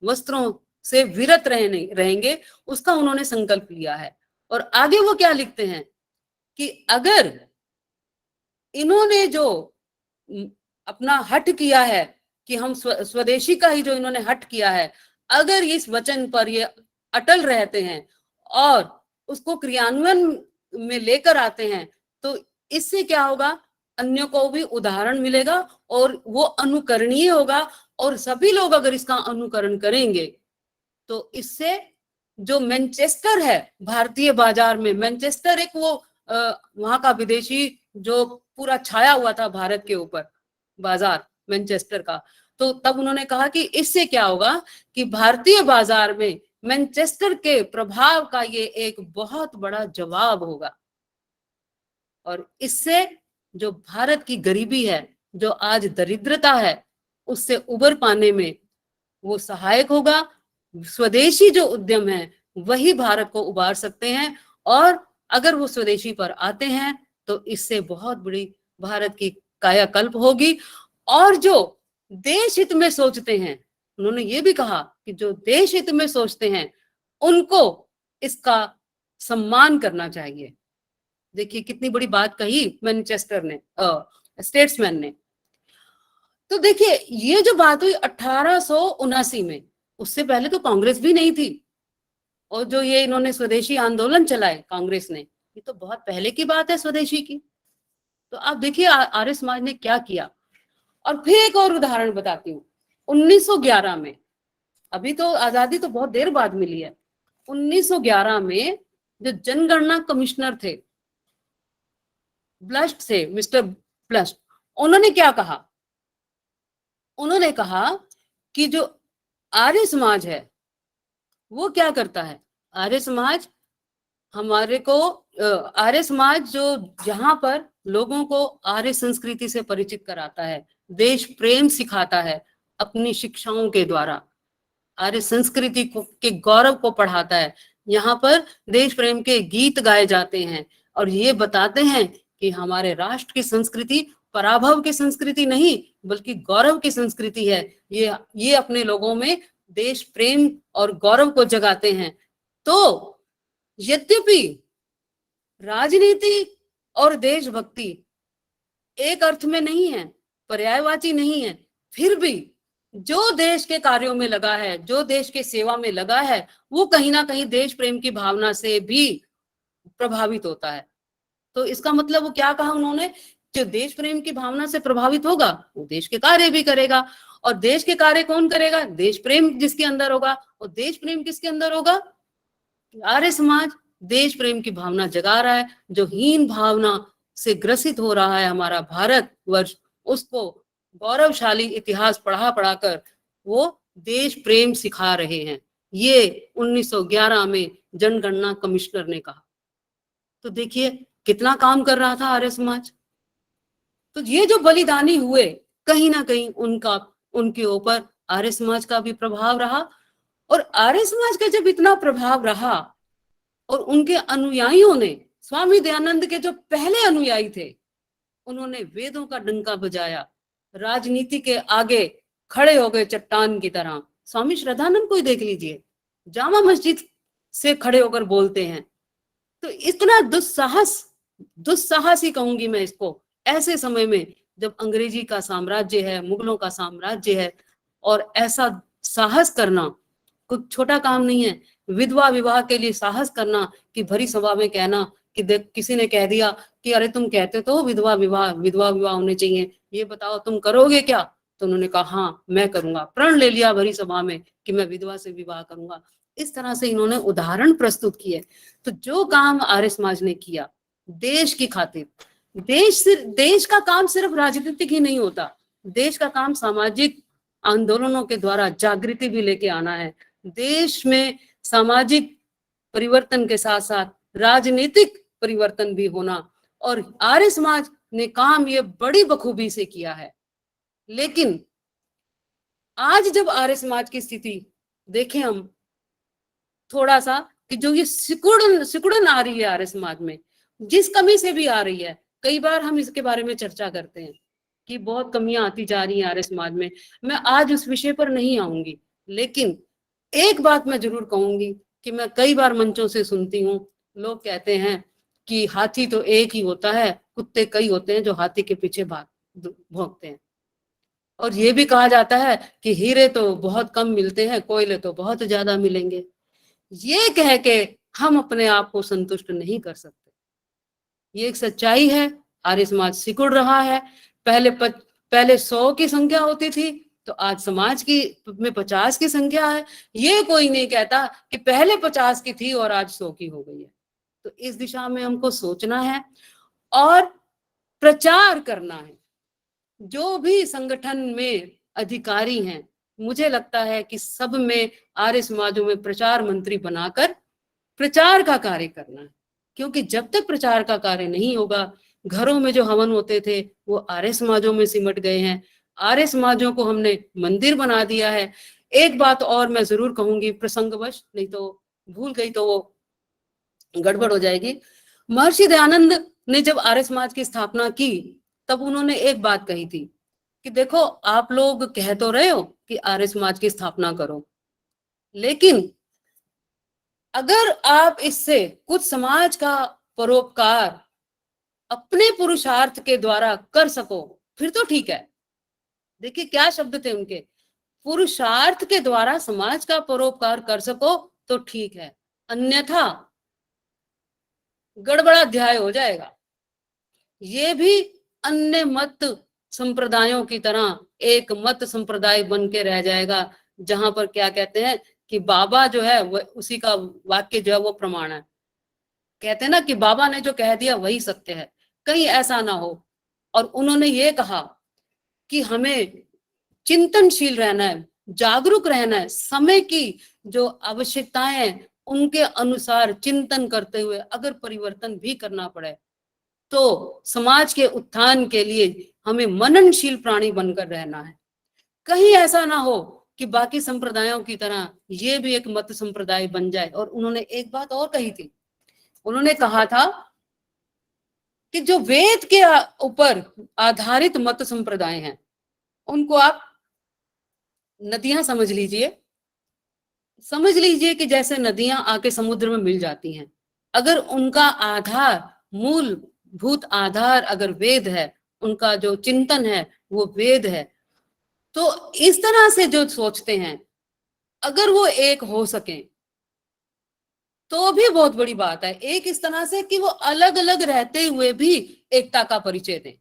वस्त्रों से विरत रहेंगे। उसका उन्होंने संकल्प लिया है। और आगे वो क्या लिखते हैं कि अगर इन्होंने जो अपना हट किया है कि हम स्वदेशी का ही जो इन्होंने हट किया है, अगर इस वचन पर ये अटल रहते हैं और उसको क्रियान्वयन में लेकर आते हैं, तो इससे क्या होगा? अन्यों को भी उदाहरण मिलेगा और वो अनुकरणीय होगा। और सभी लोग अगर इसका अनुकरण करेंगे तो इससे जो मैनचेस्टर है भारतीय बाजार में, मैनचेस्टर एक वो वहां का विदेशी जो पूरा छाया हुआ था भारत के ऊपर बाजार मैनचेस्टर का, तो तब उन्होंने कहा कि इससे क्या होगा कि भारतीय बाजार में मैनचेस्टर के प्रभाव का ये एक बहुत बड़ा जवाब होगा। और इससे जो भारत की गरीबी है, जो आज दरिद्रता है, उससे उबर पाने में वो सहायक होगा। स्वदेशी जो उद्यम है वही भारत को उबार सकते हैं, और अगर वो स्वदेशी पर आते हैं तो इससे बहुत बड़ी भारत की कायाकल्प होगी। और जो देश हित में सोचते हैं, उन्होंने ये भी कहा कि जो देश हित में सोचते हैं उनको इसका सम्मान करना चाहिए। देखिए कितनी बड़ी बात कही मैनचेस्टर ने, स्टेट्समैन ने। तो देखिए ये जो बात हुई 1879 में, उससे पहले तो कांग्रेस भी नहीं थी, और जो ये इन्होंने स्वदेशी आंदोलन चलाए कांग्रेस ने, ये तो बहुत पहले की बात है स्वदेशी की। तो आप देखिए आर्य समाज ने क्या किया। और फिर एक और उदाहरण बताती हूँ। 1911 में, अभी तो आजादी तो बहुत देर बाद मिली है, 1911 में जो जनगणना कमिश्नर थे, ब्लस्ट से, मिस्टर ब्लस्ट, उन्होंने क्या कहा? उन्होंने कहा कि जो आर्य समाज है वो क्या करता है, आर्य समाज हमारे को आर्य समाज जो जहां पर लोगों को आर्य संस्कृति से परिचित कराता है, देश प्रेम सिखाता है अपनी शिक्षाओं के द्वारा, आर्य संस्कृति को के गौरव को पढ़ाता है, यहाँ पर देश प्रेम के गीत गाए जाते हैं और ये बताते हैं कि हमारे राष्ट्र की संस्कृति पराभव की संस्कृति नहीं बल्कि गौरव की संस्कृति है। ये अपने लोगों में देश प्रेम और गौरव को जगाते हैं। तो यद्यपि राजनीति और देशभक्ति एक अर्थ में नहीं है, पर्यायवाची नहीं है, फिर भी जो देश के कार्यों में लगा है, जो देश के सेवा में लगा है, वो कहीं ना कहीं देश प्रेम की भावना से भी प्रभावित होता है। तो इसका मतलब वो क्या कहा उन्होंने, जो देश प्रेम की भावना से प्रभावित होगा वो देश के कार्य भी करेगा, और देश के कार्य कौन करेगा, देश प्रेम जिसके अंदर होगा, और देश प्रेम किसके अंदर होगा, आर्य समाज देश प्रेम की भावना जगा रहा है। जो हीन भावना से ग्रसित हो रहा है हमारा भारत वर्ष, उसको गौरवशाली इतिहास पढ़ा पढ़ाकर वो देश प्रेम सिखा रहे हैं। ये 1911 में जनगणना कमिश्नर ने कहा। तो देखिए कितना काम कर रहा था आर्य समाज। तो ये जो बलिदानी हुए, कहीं ना कहीं उनके ऊपर आर्य समाज का भी प्रभाव रहा, और आर्य समाज का जब इतना प्रभाव रहा और उनके अनुयायियों ने, स्वामी दयानंद के जो पहले अनुयायी थे, उन्होंने वेदों का डंका बजाया, राजनीति के आगे खड़े हो गए चट्टान की तरह। स्वामी श्रद्धानंद को ही देख लीजिए, जामा मस्जिद से खड़े होकर बोलते हैं। तो इतना दुस्साहस ही कहूंगी मैं इसको, ऐसे समय में जब अंग्रेजी का साम्राज्य है, मुगलों का साम्राज्य है, और ऐसा साहस करना कुछ छोटा काम नहीं है। विधवा विवाह के लिए साहस करना, कि भरी सभा में कहना कि देख किसी ने कह दिया कि अरे तुम कहते तो विधवा विवाह होने चाहिए, ये बताओ तुम करोगे क्या? तो उन्होंने कहा हाँ मैं करूंगा, प्रण ले लिया भरी सभा में कि मैं विधवा से विवाह करूंगा। इस तरह से इन्होंने उदाहरण प्रस्तुत किए। तो जो काम आर्य समाज ने किया देश की खातिर, देश का काम सिर्फ राजनीतिक ही नहीं होता, देश का काम सामाजिक आंदोलनों के द्वारा जागृति भी लेके आना है। देश में सामाजिक परिवर्तन के साथ साथ राजनीतिक परिवर्तन भी होना, और आर्य समाज ने काम ये बड़ी बखूबी से किया है। लेकिन आज जब आर्य समाज की स्थिति देखें हम थोड़ा सा, कि जो ये सिकुड़न आ रही है आर्य समाज में, जिस कमी से भी आ रही है, कई बार हम इसके बारे में चर्चा करते हैं कि बहुत कमियां आती जा रही हैं आर्य समाज में। मैं आज उस विषय पर नहीं आऊंगी, लेकिन एक बात मैं जरूर कहूंगी कि मैं कई बार मंचों से सुनती हूँ, लोग कहते हैं कि हाथी तो एक ही होता है, कुत्ते कई होते हैं जो हाथी के पीछे भौंकते हैं। और ये भी कहा जाता है कि हीरे तो बहुत कम मिलते हैं, कोयले तो बहुत ज्यादा मिलेंगे। ये कह के हम अपने आप को संतुष्ट नहीं कर सकते। ये एक सच्चाई है, आर्य समाज सिकुड़ रहा है। पहले 100 की संख्या होती थी, तो आज समाज की में 50 की संख्या है। ये कोई नहीं कहता कि पहले 50 की थी और आज 100 की हो गई है। तो इस दिशा में हमको सोचना है और प्रचार करना है। जो भी संगठन में अधिकारी हैं, मुझे लगता है कि सब में आर्य समाजों में प्रचार मंत्री बनाकर प्रचार का कार्य करना है, क्योंकि जब तक प्रचार का कार्य नहीं होगा, घरों में जो हवन होते थे वो आर्य समाजों में सिमट गए हैं। आर्य समाजों को हमने मंदिर बना दिया है। एक बात और मैं जरूर कहूंगी प्रसंगवश, नहीं तो भूल गई तो वो गड़बड़ हो जाएगी। महर्षि दयानंद ने जब आर्य समाज की स्थापना की, तब उन्होंने एक बात कही थी कि देखो आप लोग कह तो रहे हो कि आर्य समाज की स्थापना करो, लेकिन अगर आप इससे कुछ समाज का परोपकार अपने पुरुषार्थ के द्वारा कर सको फिर तो ठीक है। देखिए क्या शब्द थे उनके, पुरुषार्थ के द्वारा समाज का परोपकार कर सको तो ठीक है, अन्यथा गड़बड़ा अध्याय हो जाएगा। ये भी अन्य मत संप्रदायों की तरह एक मत संप्रदाय बन के रह जाएगा, जहां पर क्या कहते हैं कि बाबा जो है वो उसी का वाक्य जो है वो प्रमाण है। कहते हैं ना कि बाबा ने जो कह दिया वही सत्य है, कहीं ऐसा ना हो। और उन्होंने ये कहा कि हमें चिंतनशील रहना है, जागरूक रहना है, समय की जो आवश्यकताएं हैं उनके अनुसार चिंतन करते हुए अगर परिवर्तन भी करना पड़े तो समाज के उत्थान के लिए हमें मननशील प्राणी बनकर रहना है। कहीं ऐसा ना हो कि बाकी संप्रदायों की तरह ये भी एक मत संप्रदाय बन जाए। और उन्होंने एक बात और कही थी, उन्होंने कहा था कि जो वेद के ऊपर आधारित मत संप्रदाय हैं उनको आप नदियां समझ लीजिए कि जैसे नदियां आके समुद्र में मिल जाती हैं। अगर उनका आधार, मूलभूत आधार अगर वेद है, उनका जो चिंतन है वो वेद है, तो इस तरह से जो सोचते हैं अगर वो एक हो सके तो भी बहुत बड़ी बात है। एक इस तरह से कि वो अलग अलग रहते हुए भी एकता का परिचय दें।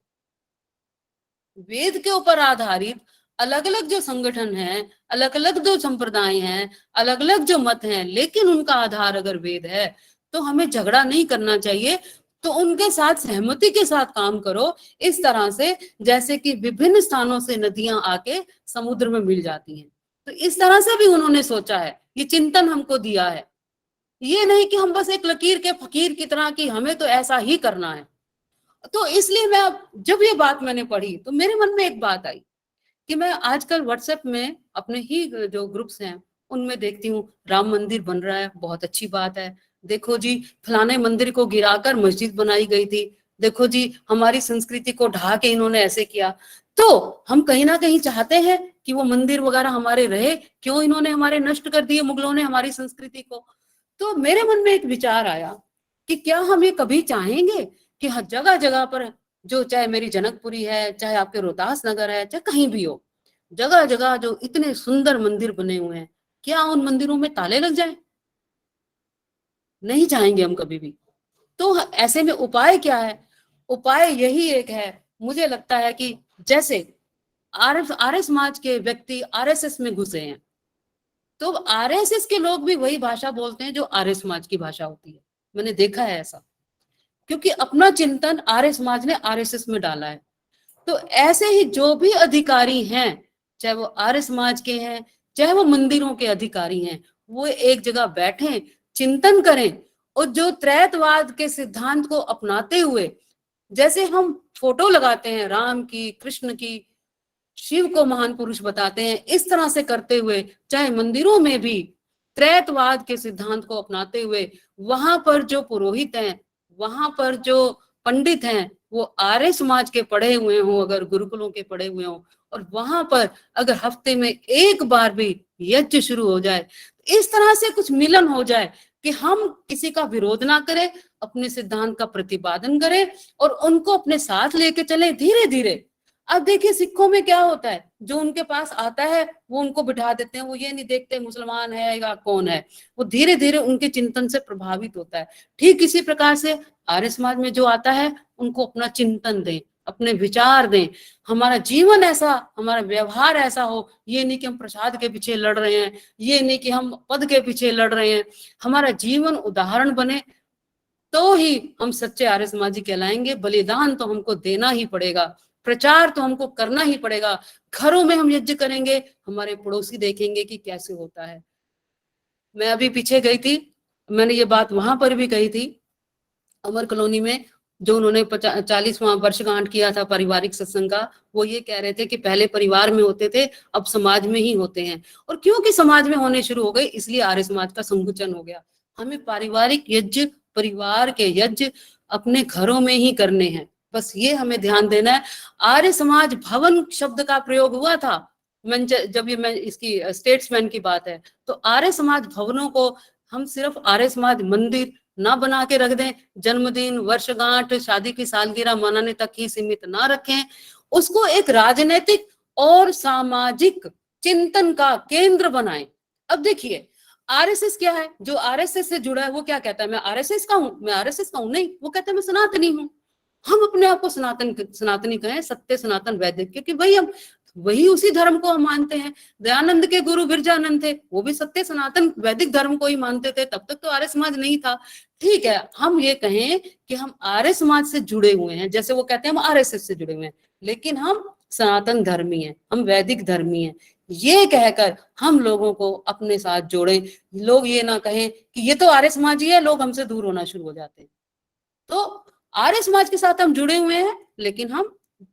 वेद के ऊपर आधारित अलग अलग जो संगठन हैं, अलग अलग जो संप्रदाय हैं, अलग अलग जो मत हैं, लेकिन उनका आधार अगर वेद है तो हमें झगड़ा नहीं करना चाहिए। तो उनके साथ सहमति के साथ काम करो, इस तरह से जैसे कि विभिन्न स्थानों से नदियां आके समुद्र में मिल जाती हैं। तो इस तरह से भी उन्होंने सोचा है, ये चिंतन हमको दिया है। ये नहीं कि हम बस एक लकीर के फकीर की तरह कि हमें तो ऐसा ही करना है। तो इसलिए मैं जब ये बात मैंने पढ़ी तो मेरे मन में एक बात आई कि मैं आजकल व्हाट्सएप में अपने ही जो ग्रुप्स हैं उनमें देखती हूँ राम मंदिर बन रहा है, बहुत अच्छी बात है। देखो जी फलाने मंदिर को गिराकर मस्जिद बनाई गई थी, देखो जी हमारी संस्कृति को ढा के इन्होंने ऐसे किया। तो हम कहीं ना कहीं चाहते हैं कि वो मंदिर वगैरह हमारे रहे, क्यों इन्होंने हमारे नष्ट कर दिए मुगलों ने हमारी संस्कृति को। तो मेरे मन में एक विचार आया कि क्या हम ये कभी चाहेंगे कि हर जगह जगह पर, जो चाहे मेरी जनकपुरी है, चाहे आपके रोहतास नगर है, चाहे कहीं भी हो, जगह जगह जो इतने सुंदर मंदिर बने हुए हैं, क्या उन मंदिरों में ताले लग जाएं? नहीं चाहेंगे हम कभी भी। तो ऐसे में उपाय क्या है? उपाय यही एक है, मुझे लगता है कि जैसे आर्य समाज के व्यक्ति आरएसएस में घुसे हैं, तो आरएसएस के लोग भी वही भाषा बोलते हैं जो आर्य समाज की भाषा होती है। मैंने देखा है ऐसा, क्योंकि अपना चिंतन आर्य समाज ने आरएसएस में डाला है। तो ऐसे ही जो भी अधिकारी हैं, चाहे वो आर्य समाज के हैं, चाहे वो मंदिरों के अधिकारी हैं, वो एक जगह बैठें, चिंतन करें और जो त्रैतवाद के सिद्धांत को अपनाते हुए, जैसे हम फोटो लगाते हैं राम की, कृष्ण की, शिव को महान पुरुष बताते हैं, इस तरह से करते हुए चाहे मंदिरों में भी त्रैतवाद के सिद्धांत को अपनाते हुए वहां पर जो पुरोहित हैं, वहां पर जो पंडित हैं, वो आर्य समाज के पढ़े हुए हों, अगर गुरुकुलों के पढ़े हुए हों, और वहां पर अगर हफ्ते में एक बार भी यज्ञ शुरू हो जाए, इस तरह से कुछ मिलन हो जाए कि हम किसी का विरोध ना करें, अपने सिद्धांत का प्रतिपादन करें और उनको अपने साथ लेके चले धीरे धीरे। अब देखिए सिखों में क्या होता है, जो उनके पास आता है वो उनको बिठा देते हैं, वो ये नहीं देखते मुसलमान है या कौन है, वो धीरे धीरे उनके चिंतन से प्रभावित होता है। ठीक इसी प्रकार से आर्य समाज में जो आता है उनको अपना चिंतन दें, अपने विचार दें, हमारा जीवन ऐसा, हमारा व्यवहार ऐसा हो, ये नहीं कि हम प्रसाद के पीछे लड़ रहे हैं, ये नहीं कि हम पद के पीछे लड़ रहे हैं, हमारा जीवन उदाहरण बने, तो ही हम सच्चे आर्य समाजी कहलाएंगे। बलिदान तो हमको देना ही पड़ेगा, प्रचार तो हमको करना ही पड़ेगा। घरों में हम यज्ञ करेंगे, हमारे पड़ोसी देखेंगे कि कैसे होता है। मैं अभी पीछे गई थी, मैंने ये बात वहां पर भी कही थी, अमर कॉलोनी में जो उन्होंने 40वां वर्षगांठ किया था पारिवारिक सत्संग का, वो ये कह रहे थे कि पहले परिवार में होते थे, अब समाज में ही होते हैं। और क्योंकि समाज में होने शुरू हो गए इसलिए आर्य समाज का संकुचन हो गया। हमें पारिवारिक यज्ञ, परिवार के यज्ञ अपने घरों में ही करने हैं, बस ये हमें ध्यान देना है। आर्य समाज भवन शब्द का प्रयोग हुआ था, जब ये मैं इसकी स्टेट्समैन की बात है, तो आर्य समाज भवनों को हम सिर्फ आर्य समाज मंदिर ना बना के रख दें, जन्मदिन, वर्षगांठ, शादी की सालगिरह मनाने तक ही सीमित ना रखें, उसको एक राजनीतिक और सामाजिक चिंतन का केंद्र बनाएं। अब देखिए आरएसएस क्या है, जो आरएसएस से जुड़ा है वो क्या कहता है, मैं आरएसएस का हूं, मैं आरएसएस का हूं, नहीं, वो कहता है मैं सनातनी हूं। हम अपने आप को सनातनी कहें, सत्य सनातन वैदिक, क्योंकि वही हम, वही उसी धर्म को हम मानते हैं। दयानंद के गुरु बिरजानंद थे, वो भी सत्य सनातन वैदिक धर्म को ही मानते थे, तब तक तो आर्य समाज नहीं था। ठीक है, हम ये कहें कि हम आर्य समाज से जुड़े हुए हैं, जैसे वो कहते हैं हम आरएसएस से जुड़े हुए हैं, लेकिन हम सनातन धर्मी हैं, हम वैदिक धर्मी हैं। ये कहकर हम लोगों को अपने साथ जोड़ें। लोग ये ना कहें कि ये तो आर्य समाज ही है, लोग हमसे दूर होना शुरू हो जाते हैं। तो आर्य समाज के साथ हम जुड़े हुए हैं, लेकिन हम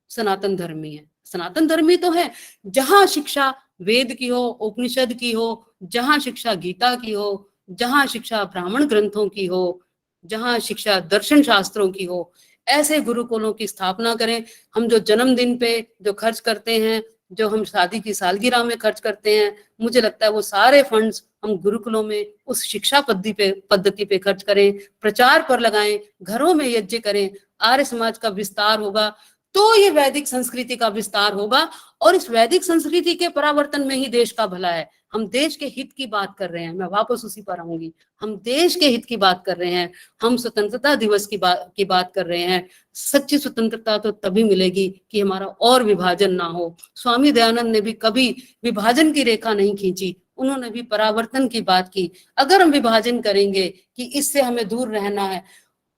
सनातन धर्मी हैं। सनातन धर्मी तो है जहां शिक्षा वेद की हो, उपनिषद की हो, जहां शिक्षा गीता की हो, जहां शिक्षा ब्राह्मण ग्रंथों की हो, जहां शिक्षा दर्शन शास्त्रों की हो, ऐसे गुरुकुलों की स्थापना करें। हम जो जन्मदिन पे जो खर्च करते हैं, जो हम शादी की सालगिरह में खर्च करते हैं, मुझे लगता है वो सारे फंड्स हम गुरुकुलों में उस शिक्षा पद्धति पे खर्च करें, प्रचार पर लगाएं, घरों में यज्ञ करें, आर्य समाज का विस्तार होगा, तो ये वैदिक संस्कृति का विस्तार होगा। और इस वैदिक संस्कृति के परावर्तन में ही देश का भला है। हम देश के हित की बात कर रहे हैं, मैं वापस उसी पर आऊंगी, हम देश के हित की बात कर रहे हैं, हम स्वतंत्रता दिवस की बात कर रहे हैं। सच्ची स्वतंत्रता तो तभी मिलेगी कि हमारा और विभाजन ना हो। स्वामी दयानंद ने भी कभी विभाजन की रेखा नहीं खींची, उन्होंने भी परावर्तन की बात की। अगर हम विभाजन करेंगे कि इससे हमें दूर रहना है,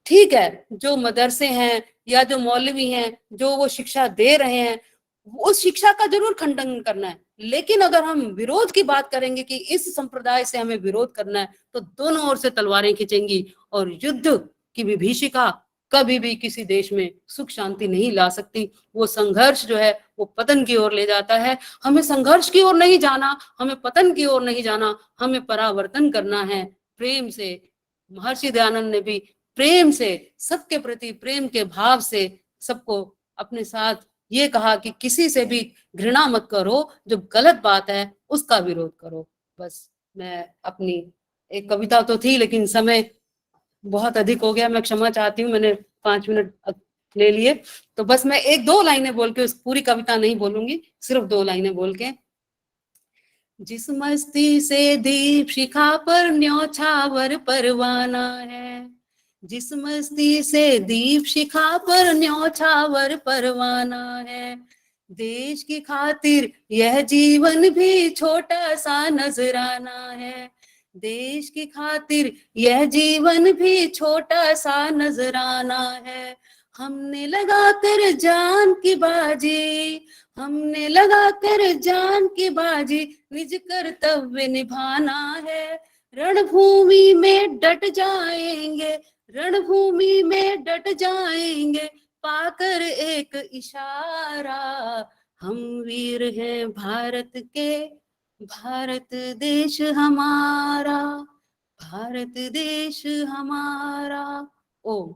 ठीक है, जो मदरसे हैं या जो मौलवी हैं जो वो शिक्षा दे रहे हैं, उस शिक्षा का जरूर खंडन करना है, लेकिन अगर हम विरोध की बात करेंगे कि इस संप्रदाय से हमें विरोध करना है, तो दोनों ओर से तलवारें खींचेंगी और युद्ध की विभीषिका कभी भी किसी देश में सुख शांति नहीं ला सकती। वो संघर्ष जो है वो पतन की ओर ले जाता है। हमें संघर्ष की ओर नहीं जाना, हमें पतन की ओर नहीं जाना, हमें परावर्तन करना है प्रेम से। महर्षि दयानंद ने भी प्रेम से, सबके प्रति प्रेम के भाव से सबको अपने साथ ये कहा कि किसी से भी घृणा मत करो, जो गलत बात है उसका विरोध करो। बस मैं अपनी एक कविता तो थी, लेकिन समय बहुत अधिक हो गया, मैं क्षमा चाहती हूँ, मैंने 5 मिनट ले लिए, तो बस मैं 1-2 लाइनें बोल के, उस पूरी कविता नहीं बोलूंगी, सिर्फ 2 लाइनें बोल के। जिस मस्ती से दीप शिखा पर न्योछावर परवाना है, जिस मस्ती से दीप शिखा पर न्योछावर परवाना है, देश की खातिर यह जीवन भी छोटा सा नजराना है, देश की खातिर यह जीवन भी छोटा सा नजराना है। हमने लगा कर जान की बाजी, हमने लगा कर जान की बाजी, निज कर्तव्य निभाना है। रणभूमि में डट जाएंगे, रणभूमि में डट जाएंगे, पाकर एक इशारा, हम वीर हैं भारत के, भारत देश हमारा, भारत देश हमारा। ओ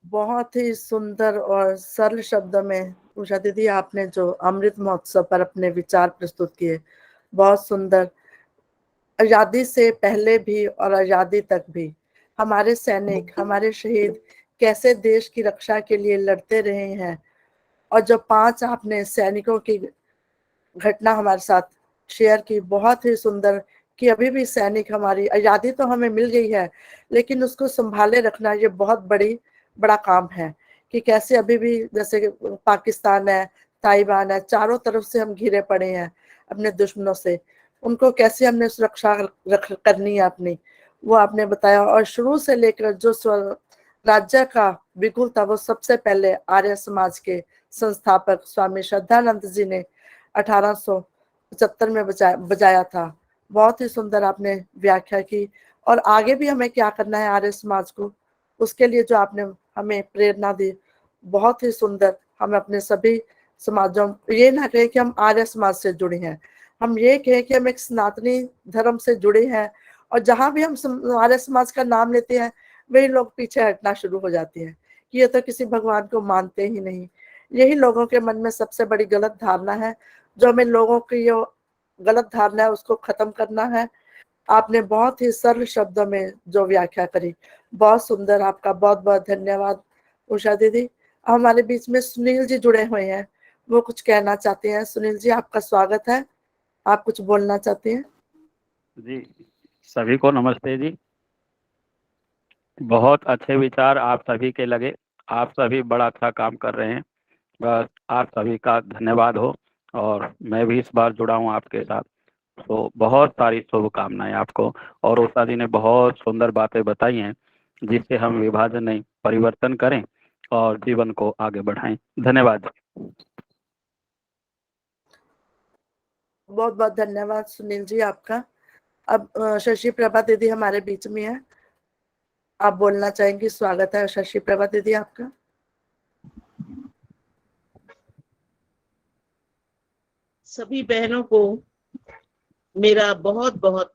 बहुत ही सुंदर और सरल शब्दों में उषा दीदी आपने जो अमृत महोत्सव पर अपने विचार प्रस्तुत किए, बहुत सुंदर। आजादी से पहले भी और आजादी तक भी हमारे सैनिक, हमारे शहीद कैसे देश की रक्षा के लिए लड़ते रहे हैं, और जो 5 आपने सैनिकों की घटना हमारे साथ शेयर की, बहुत ही सुंदर, कि अभी भी सैनिक, हमारी आजादी तो हमें मिल गई है लेकिन उसको संभाले रखना ये बहुत बड़ा काम है। कि कैसे अभी भी जैसे पाकिस्तान है, ताइवान है, चारों तरफ से हम घिरे पड़े हैं अपने दुश्मनों से, उनको कैसे हमने सुरक्षा करनी है अपनी, वो आपने बताया। और शुरू से लेकर जो राज्य का बिल्कुल था, वो सबसे पहले आर्य समाज के संस्थापक स्वामी श्रद्धानंद जी ने 1875 में बजाया था। बहुत ही सुंदर आपने व्याख्या की। और आगे भी हमें क्या करना है आर्य समाज को, उसके लिए जो आपने हमें प्रेरणा दी, बहुत ही सुंदर। हम अपने सभी समाजों, ये ना कहें कि हम आर्य समाज से जुड़े हैं, हम ये कहें कि हम एक सनातनी धर्म से जुड़े हैं। और जहां भी हम आर्य समाज का नाम लेते हैं, वही लोग पीछे हटना शुरू हो जाते हैं कि ये तो किसी भगवान को मानते ही नहीं। यही लोगों के मन में सबसे बड़ी गलत धारणा है, जो हमें लोगों की जो गलत धारणा है उसको खत्म करना है। आपने बहुत ही सरल शब्दों में जो व्याख्या करी, बहुत सुंदर, आपका बहुत बहुत धन्यवाद उषा दीदी। हमारे बीच में सुनील जी जुड़े हुए हैं, वो कुछ कहना चाहते हैं। सुनील जी, आपका स्वागत है, आप कुछ बोलना चाहते हैं? जी, सभी को नमस्ते जी। बहुत अच्छे विचार आप सभी के लगे, आप सभी बड़ा अच्छा काम कर रहे हैं, बस आप सभी का धन्यवाद हो। और मैं भी इस बार जुड़ा हूँ आपके साथ, तो बहुत सारी शुभकामनाएं आपको। और उषा जी ने बहुत सुंदर बातें बताई हैं जिससे हम विभाजन नहीं परिवर्तन करें और जीवन को आगे बढ़ाएं। धन्यवाद। बहुत बहुत धन्यवाद सुनील जी आपका। अब शशि प्रभा दीदी हमारे बीच में है, आप बोलना चाहेंगी? स्वागत है शशि प्रभा दीदी आपका। सभी बहनों को मेरा बहुत बहुत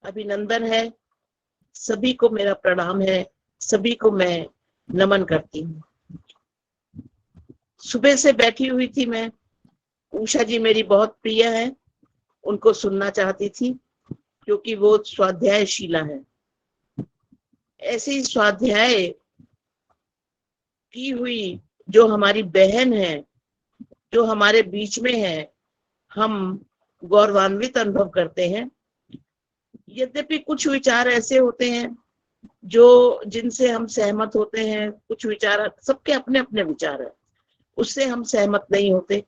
अभिनंदन है, सभी को मेरा प्रणाम है, सभी को मैं नमन करती हूँ। सुबह से बैठी हुई थी मैं, उषा जी मेरी बहुत प्रिय है, उनको सुनना चाहती थी क्योंकि वो स्वाध्यायशीला है। ऐसे ही स्वाध्याय की हुई जो हमारी बहन है, जो हमारे बीच में है, हम गौरवान्वित अनुभव करते हैं। यद्यपि कुछ विचार ऐसे होते हैं जो जिनसे हम सहमत होते हैं, कुछ विचार, सबके अपने अपने विचार है, उससे हम सहमत नहीं होते।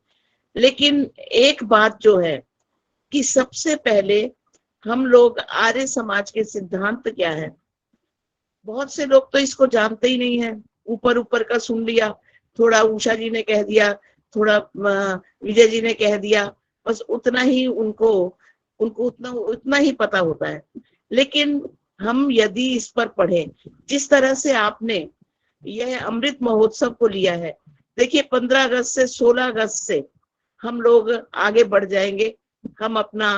लेकिन एक बात जो है कि सबसे पहले हम लोग आर्य समाज के सिद्धांत क्या है, बहुत से लोग तो इसको जानते ही नहीं है, ऊपर ऊपर का सुन लिया, थोड़ा उषा जी ने कह दिया, थोड़ा विजय जी ने कह दिया, बस उतना ही उनको उतना ही पता होता है। लेकिन हम यदि इस पर पढ़ें, जिस तरह से आपने यह अमृत महोत्सव को लिया है, देखिए 15 अगस्त से 16 अगस्त से हम लोग आगे बढ़ जाएंगे। हम अपना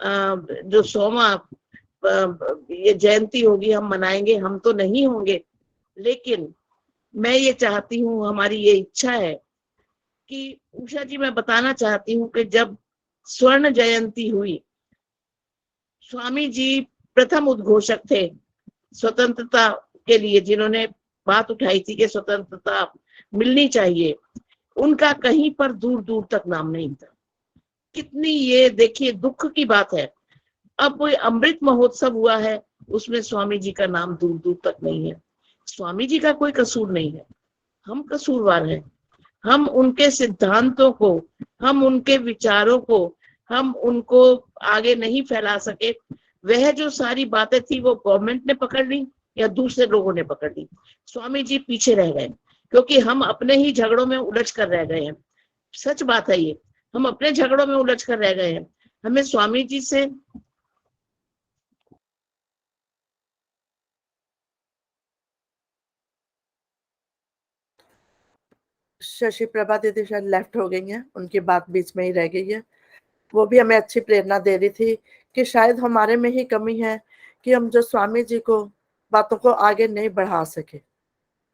जो 100वां ये जयंती होगी हम मनाएंगे, हम तो नहीं होंगे, लेकिन मैं ये चाहती हूँ, हमारी ये इच्छा है कि उषा जी, मैं बताना चाहती हूँ कि जब स्वर्ण जयंती हुई, स्वामी जी प्रथम उद्घोषक थे स्वतंत्रता के लिए, जिन्होंने बात उठाई थी कि स्वतंत्रता मिलनी चाहिए, उनका कहीं पर दूर दूर तक नाम नहीं था। कितनी ये देखिए दुख की बात है। अब कोई अमृत महोत्सव हुआ है, उसमें स्वामी जी का नाम दूर दूर तक नहीं है। स्वामी जी का कोई कसूर नहीं है, हम कसूरवार हैं। हम उनके सिद्धांतों को, हम उनके विचारों को, हम उनको आगे नहीं फैला सके। वह जो सारी बातें थी वो गवर्नमेंट ने पकड़ ली या दूसरे लोगों ने पकड़ ली, स्वामी जी पीछे रह गए, क्योंकि हम अपने ही झगड़ों में उलझ कर रह गए हैं। सच बात है ये, हम अपने झगड़ों में उलझ कर रह गए हैं। हमें स्वामी जी से शशि प्रभा दीदी शायद लेफ्ट हो गई हैं, उनकी बात बीच में ही रह गई है। वो भी हमें अच्छी प्रेरणा दे रही थी कि शायद हमारे में ही कमी है कि हम जो स्वामी जी को बातों को आगे नहीं बढ़ा सके।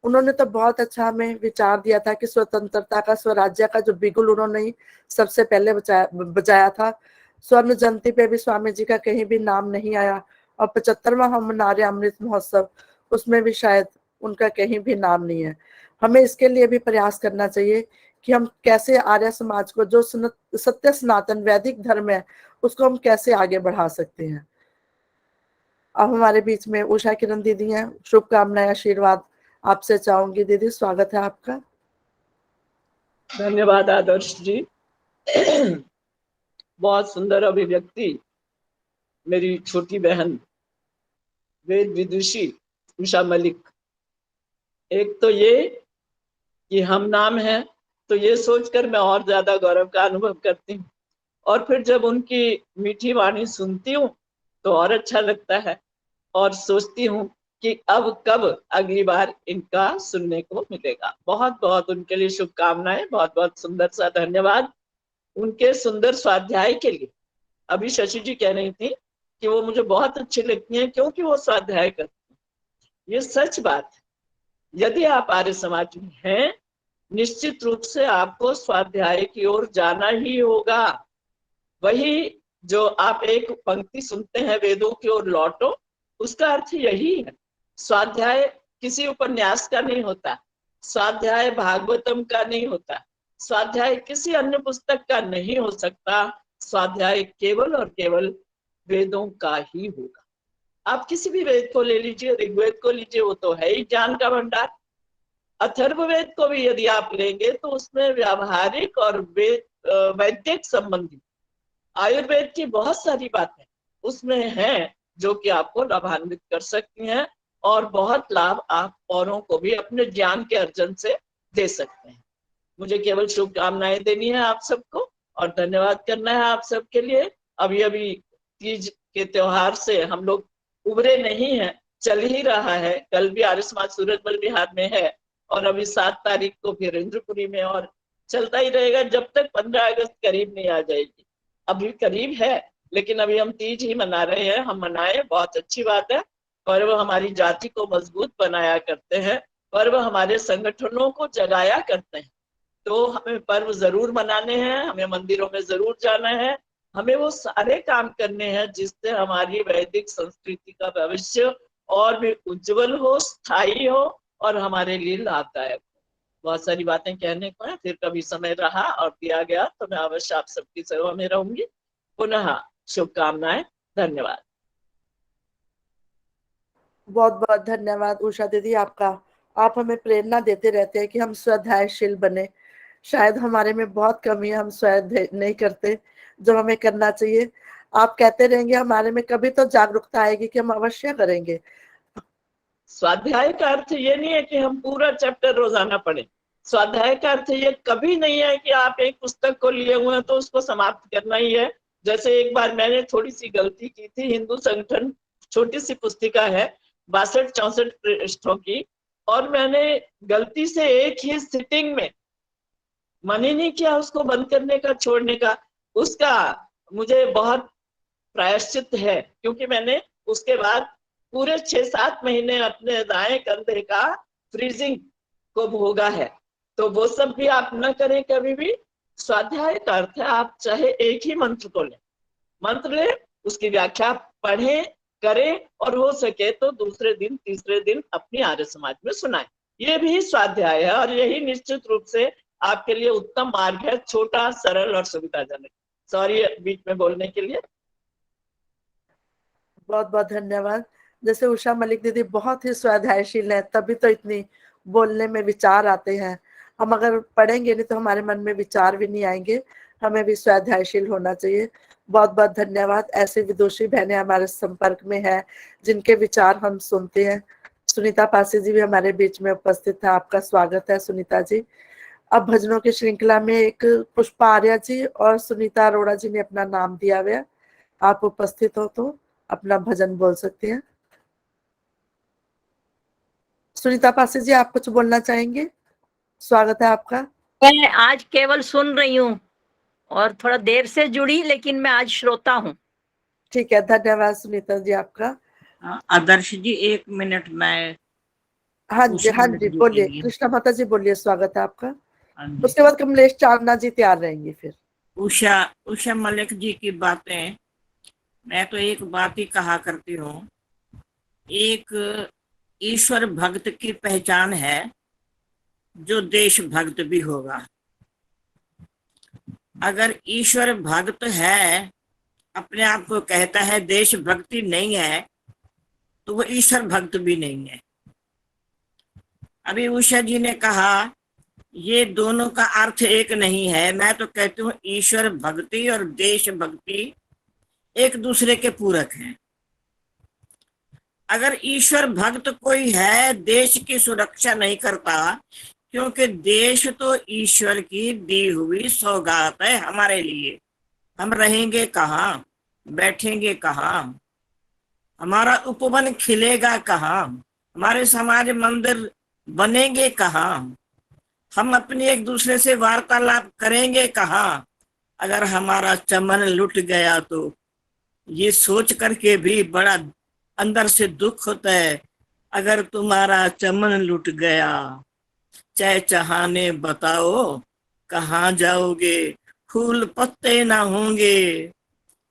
उन्होंने तो बहुत अच्छा हमें विचार दिया था कि स्वतंत्रता का, स्वराज्य का जो बिगुल उन्होंने ही सबसे पहले बजाया था। स्वर्ण जयंती पे भी स्वामी जी का कहीं भी नाम नहीं आया, और 75वां हम मना रहे अमृत महोत्सव, उसमें भी शायद उनका कहीं भी नाम नहीं है। हमें इसके लिए भी प्रयास करना चाहिए कि हम कैसे आर्य समाज को, जो सत्य सनातन वैदिक धर्म है, उसको हम कैसे आगे बढ़ा सकते हैं। अब हमारे बीच में उषा किरण दीदी हैं, शुभकामनाएं, आशीर्वाद आपसे चाहूंगी। दीदी, स्वागत है आपका। धन्यवाद आदर्श जी। बहुत सुंदर अभिव्यक्ति मेरी छोटी बहन वेद विदुषी उषा मलिक। एक तो ये कि हम नाम है, तो ये सोचकर मैं और ज्यादा गौरव का अनुभव करती हूँ, और फिर जब उनकी मीठी वाणी सुनती हूँ तो और अच्छा लगता है, और सोचती हूँ कि अब कब अगली बार इनका सुनने को मिलेगा। बहुत बहुत उनके लिए शुभकामनाएं, बहुत बहुत सुंदर सा धन्यवाद उनके सुंदर स्वाध्याय के लिए। अभी शशि जी कह रही थी कि वो मुझे बहुत अच्छी लगती हैं क्योंकि वो स्वाध्याय करती हैं। ये सच बात है। यदि आप आर्य समाज में हैं, निश्चित रूप से आपको स्वाध्याय की ओर जाना ही होगा। वही जो आप एक पंक्ति सुनते हैं, वेदों की ओर लौटो, उसका अर्थ यही है। स्वाध्याय किसी उपन्यास का नहीं होता, स्वाध्याय भागवतम का नहीं होता, स्वाध्याय किसी अन्य पुस्तक का नहीं हो सकता, स्वाध्याय केवल और केवल वेदों का ही होगा। आप किसी भी वेद को ले लीजिए, ऋग्वेद को लीजिए, वो तो है ही ज्ञान का भंडार। अथर्ववेद को भी यदि आप लेंगे तो उसमें व्यावहारिक और वैदिक संबंधी आयुर्वेद की बहुत सारी बातें उसमें हैं जो कि आपको लाभान्वित कर सकती हैं और बहुत लाभ आप औरों को भी अपने ज्ञान के अर्जन से दे सकते हैं। मुझे केवल शुभकामनाएं देनी है आप सबको और धन्यवाद करना है आप सबके लिए। अभी अभी तीज के त्योहार से हम लोग उभरे नहीं हैं, चल ही रहा है। कल भी आर्य समाज सूरजमल बिहार में है और अभी 7 तारीख को फिर इंद्रपुरी में, और चलता ही रहेगा जब तक 15 अगस्त करीब नहीं आ जाएगी। अभी करीब है लेकिन अभी हम तीज ही मना रहे हैं, हम मनाए, बहुत अच्छी बात है। पर्व हमारी जाति को मजबूत बनाया करते हैं, पर्व हमारे संगठनों को जगाया करते हैं। तो हमें पर्व जरूर मनाने हैं, हमें मंदिरों में जरूर जाना है, हमें वो सारे काम करने हैं जिससे हमारी वैदिक संस्कृति का भविष्य और भी उज्जवल हो, स्थायी हो और हमारे लिए लाभदायक हो। बहुत सारी बातें कहने को है, फिर कभी समय रहा और दिया गया तो मैं अवश्य आप सबकी सेवा में रहूंगी। पुनः शुभकामनाएं, धन्यवाद। बहुत बहुत धन्यवाद उषा दीदी आपका। आप हमें प्रेरणा देते रहते हैं कि हम स्वाध्यायशील बने। शायद हमारे में बहुत कमी है, हम स्वाध्याय नहीं करते जो हमें करना चाहिए। आप कहते रहेंगे हमारे में, कभी तो जागरूकता आएगी कि हम अवश्य करेंगे। स्वाध्याय का अर्थ ये नहीं है कि हम पूरा चैप्टर रोजाना पढ़ें। स्वाध्याय का अर्थ ये कभी नहीं है कि आप एक पुस्तक को लिए हुए हैं तो उसको समाप्त करना ही है। जैसे एक बार मैंने थोड़ी सी गलती की थी, हिंदू संगठन छोटी सी पुस्तिका है 62-64 पृष्ठों की, और मैंने गलती से एक ही सिटिंग में, मन ही नहीं किया उसको बंद करने का, छोड़ने का। उसका मुझे बहुत प्रायश्चित है क्योंकि मैंने उसके बाद पूरे 6-7 महीने अपने दाएं कंधे का फ्रीजिंग को भोगा है। तो वो सब भी आप न करें कभी भी। स्वाध्याय का अर्थ है आप चाहे एक ही मंत्र को लें, मंत्र ले, उसकी व्याख्या पढ़ें, करें और हो सके तो दूसरे दिन तीसरे दिन अपनी आर्य समाज में सुनाएं। ये भी स्वाध्याय है और यही निश्चित रूप से आपके लिए उत्तम मार्ग है, छोटा, सरल और सुविधाजनक। सॉरी बीच में बोलने के लिए। बहुत बहुत धन्यवाद। जैसे उषा मलिक दीदी बहुत ही स्वाध्यायशील है, तभी तो इतनी बोलने में विचार आते हैं। हम अगर पढ़ेंगे नहीं तो हमारे मन में विचार भी नहीं आएंगे। हमें भी स्वाध्यायशील होना चाहिए। बहुत बहुत धन्यवाद। ऐसे विदुषी बहनें हमारे संपर्क में है जिनके विचार हम सुनते हैं। सुनीता पासी जी भी हमारे बीच में उपस्थित है, आपका स्वागत है सुनीता जी। अब भजनों की श्रृंखला में एक पुष्पा आर्या जी और सुनीता अरोड़ा जी ने अपना नाम दिया हुआ है। आप उपस्थित हो तो अपना भजन बोल सकते हैं। सुनीता पासी जी, आप कुछ बोलना चाहेंगे? स्वागत है आपका। मैं आज केवल सुन रही हूँ और थोड़ा देर से जुड़ी, लेकिन मैं आज श्रोता हूँ। ठीक है, धन्यवाद सुनीता जी आपका। आदर्श जी 1 मिनट मैं। हाँ जी बोलिए, कृष्णा माता जी बोलिए, स्वागत है आपका। उसके बाद कमलेश चांदना जी तैयार रहेंगे। फिर उषा मलिक जी की बातें, मैं तो एक बात ही कहा करती हूँ, एक ईश्वर भक्त की पहचान है जो देश भक्त भी होगा। अगर ईश्वर भक्त है, अपने आप को कहता है देश भक्ति नहीं है, तो वो ईश्वर भक्त भी नहीं है। अभी उषा जी ने कहा ये दोनों का अर्थ एक नहीं है। मैं तो कहती हूँ ईश्वर भक्ति और देश भक्ति एक दूसरे के पूरक हैं। अगर ईश्वर भक्त कोई है, देश की सुरक्षा नहीं करता, क्योंकि देश तो ईश्वर की दी हुई सौगात है हमारे लिए। हम रहेंगे कहाँ, बैठेंगे कहाँ, हमारा उपवन खिलेगा कहाँ, हमारे समाज मंदिर बनेंगे कहाँ, हम अपनी एक दूसरे से वार्तालाप करेंगे कहाँ। अगर हमारा चमन लुट गया तो ये सोच करके भी बड़ा अंदर से दुख होता है। अगर तुम्हारा चमन लुट गया, चाहे चहाने बताओ कहाँ जाओगे, फूल पत्ते ना होंगे,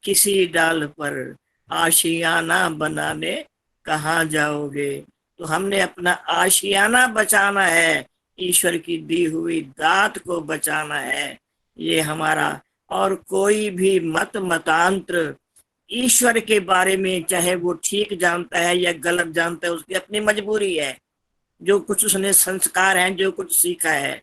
किसी डाल पर आशियाना बनाने कहाँ जाओगे। तो हमने अपना आशियाना बचाना है, ईश्वर की दी हुई दात को बचाना है, ये हमारा। और कोई भी मतांतर ईश्वर के बारे में, चाहे वो ठीक जानता है या गलत जानता है, उसकी अपनी मजबूरी है, जो कुछ उसने संस्कार हैं, जो कुछ सीखा है।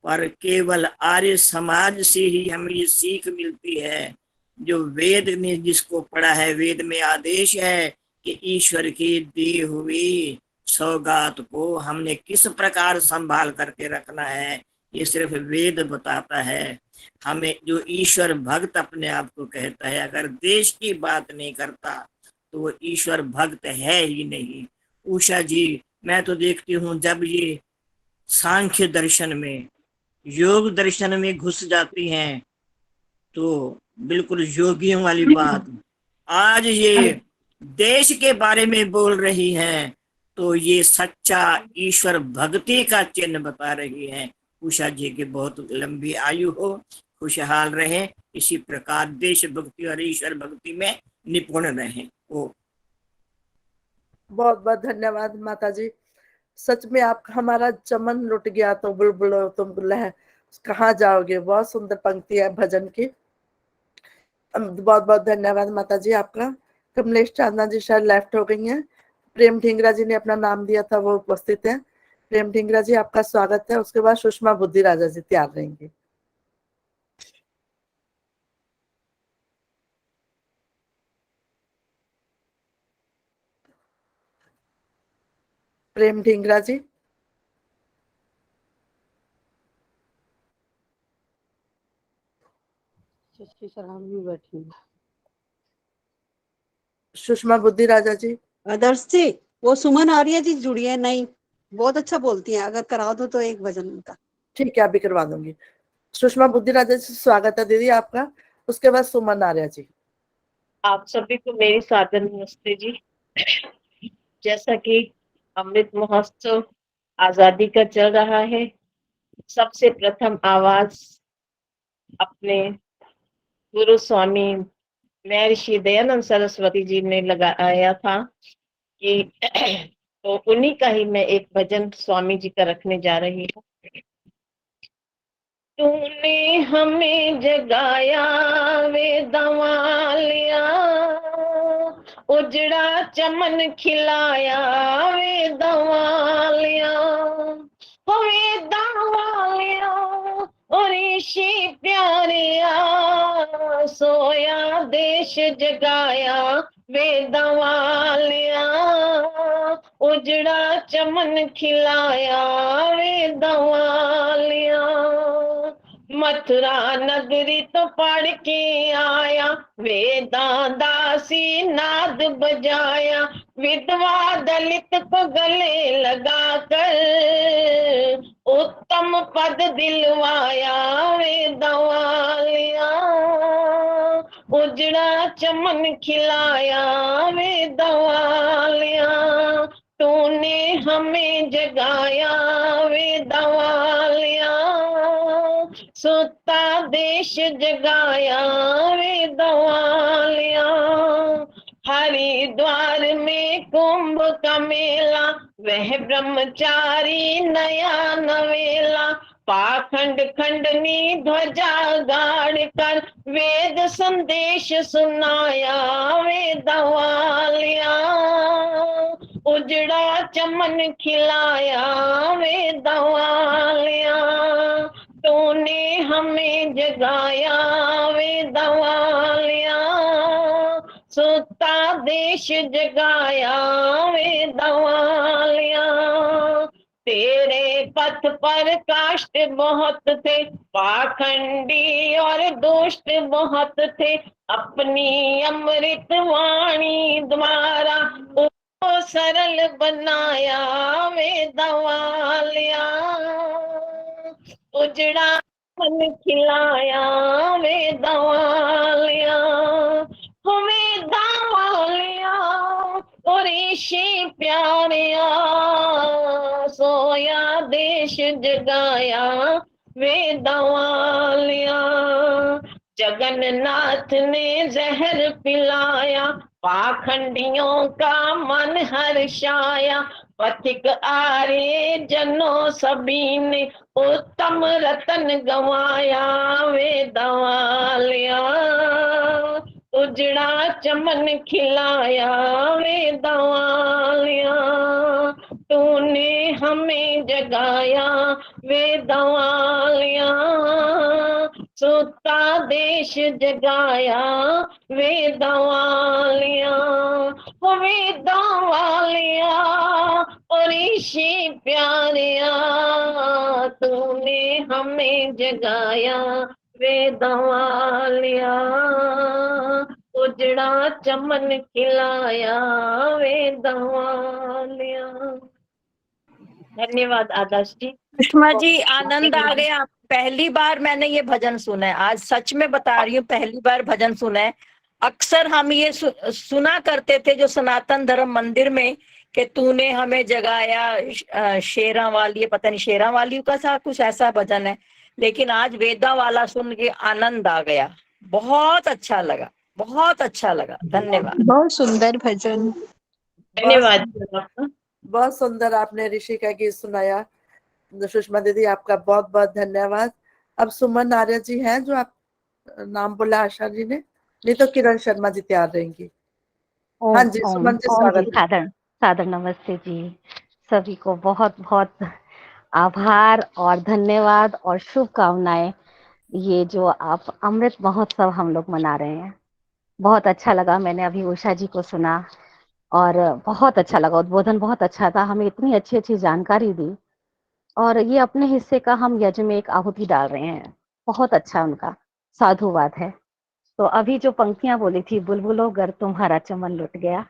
पर केवल आर्य समाज से ही हमें ये सीख मिलती है, जो वेद ने जिसको पढ़ा है। वेद में आदेश है कि ईश्वर की दी हुई सौगात को हमने किस प्रकार संभाल करके रखना है, ये सिर्फ वेद बताता है हमें। जो ईश्वर भक्त अपने आप को कहता है, अगर देश की बात नहीं करता तो वो ईश्वर भक्त है ही नहीं। उषा जी, मैं तो देखती हूँ जब ये सांख्य दर्शन में, योग दर्शन में घुस जाती हैं तो बिल्कुल योगियों वाली बात। आज ये देश के बारे में बोल रही हैं तो ये सच्चा ईश्वर भक्ति का चिन्ह बता रही हैं। उषा जी की बहुत लंबी आयु हो, खुशहाल रहे, इसी प्रकार देश भक्ति और ईश्वर भक्ति में निपुण रहे। ओ बहुत बहुत धन्यवाद माता जी। सच में आप हमारा चमन लुट गया तो बुलबुलो तुम लह कहाँ जाओगे। बहुत सुंदर पंक्ति है भजन की। बहुत बहुत धन्यवाद माता जी आपका। कमलेश चांदना जी शायद लेफ्ट हो गई हैं। प्रेम ढींगरा जी ने अपना नाम दिया था, वो उपस्थित हैं। प्रेम ढींगरा जी आपका स्वागत है। उसके बाद सुषमा बुद्धि राजा जी तैयार रहेंगे। प्रेम ढींगरा जी। सुषमा बुद्धि राजा जी। आदर्श जी, वो सुमन आर्य जी जुड़ी है, नहीं बहुत अच्छा बोलती हैं, अगर करा दो तो एक भजन उनका। ठीक है, अभी करवा दूंगी। सुषमा बुद्धि राजा जी स्वागत है दीदी आपका। उसके बाद सुमन आर्य जी। आप सभी को मेरी सादर नमस्ते जी। जैसा कि अमृत महोत्सव आजादी का चल रहा है, सबसे प्रथम आवाज अपने गुरु स्वामी महर्षि दयानंद सरस्वती जी ने लगाया था कि तो उन्हीं का ही मैं एक भजन स्वामी जी का रखने जा रही हूँ। तूने हमें जगाया वेदवालिया, उजड़ा चमन खिलाया वेदवालिया, वेदवालिया और ऋषि प्यारिया, सोया देश जगाया वेदवालिया, उजड़ा चमन खिलाया वेदवालिया। मथुरा नगरी तो पढ़ के आया, वेदा दासी नाद बजाया, विधवा दलित को गले लगा कर उत्तम पद दिलवाया वेदवालिया, उजड़ा चमन खिलाया वेदवालिया। तूने हमें जगाया वेदवालिया, सुता देश जगाया वेदवालिया। हरिद्वार में कुंभ का मेला, वह ब्रह्मचारी नया नवेला, पाखंड खंडनी ध्वजा गाड़ कर वेद संदेश सुनाया वेदवालिया, उजड़ा चमन खिलाया वेदवालिया। तूने हमें जगाया वेदवालिया, सुता देश जगाया वेदवालिया। तेरे पथ पर काष्ट बहुत थे, पाखंडी और दुष्ट बहुत थे, अपनी अमृत वाणी द्वारा उसको सरल बनाया वेदवालिया, उजड़ा मन खिलाया वेदवालिया, वेदवालिया और ऋषि प्यारिया, सोया देश जगाया वेदवालिया। जगन्नाथ ने जहर पिलाया, पाखंडियों का मन हर्षाया, पथिक आरे जनो सभी ने उत्तम रतन गवाया वे दवालिया, उजड़ा चमन खिलाया वे दवालिया, तूने हमें जगाया वे दवालिया, सोता देश जगाया वे दवालिया, वे दवालिया और ऋषि प्यारिया, तूने हमें जगाया वे दवालिया, उजड़ा चमन खिलाया वे दवालिया। धन्यवाद आदर्श जी। सुषमा जी आनंद आ गया। पहली बार मैंने ये भजन सुना है, आज सच में बता रही हूँ, पहली बार भजन सुना है। अक्सर हम ये सुना करते थे जो सनातन धर्म मंदिर में कि तूने हमें जगाया शेरा वाली, पता नहीं शेरा वाली का सा कुछ ऐसा भजन है, लेकिन आज वेदा वाला सुन के आनंद आ गया। बहुत अच्छा लगा, बहुत अच्छा लगा। धन्यवाद। बहुत सुंदर भजन। धन्यवाद। बहुत सुंदर आपने ऋषि का गीत सुनाया। सुषमा दीदी आपका बहुत बहुत धन्यवाद। अब सुमन आर्य जी हैं जो आप नाम बोला आशा जी ने, नहीं तो किरण शर्मा जी तैयार रहेंगी। हाँ जी सुमन जी, स्वागत है। सादर सादर नमस्ते जी। सभी को बहुत बहुत आभार और धन्यवाद और शुभकामनाएं। ये जो आप अमृत महोत्सव हम लोग मना रहे हैं, बहुत अच्छा लगा। मैंने अभी उषा जी को सुना और बहुत अच्छा लगा, उद्बोधन बहुत अच्छा था, हमें इतनी अच्छी अच्छी जानकारी दी। और ये अपने हिस्से का हम यज्ञ में एक आहुति डाल रहे हैं, बहुत अच्छा उनका साधुवाद है। तो अभी जो पंक्तियां बोली थी, बुलबुलो गर तुम्हारा चमन लुट गया,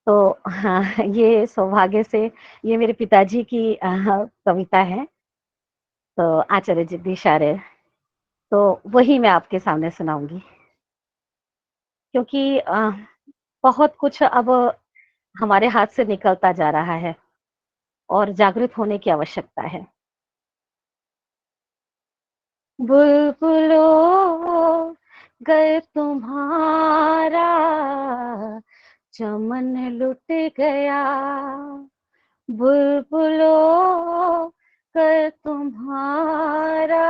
तो हाँ, ये सौभाग्य से ये मेरे पिताजी की कविता है, तो आचार्य जगदीश आर्य, तो वही मैं आपके सामने सुनाऊंगी। क्योंकि बहुत कुछ अब हमारे हाथ से निकलता जा रहा है और जागृत होने की आवश्यकता है। बुलबुलो गर तुम्हारा चमन लुट गया, बुलबुलो गर तुम्हारा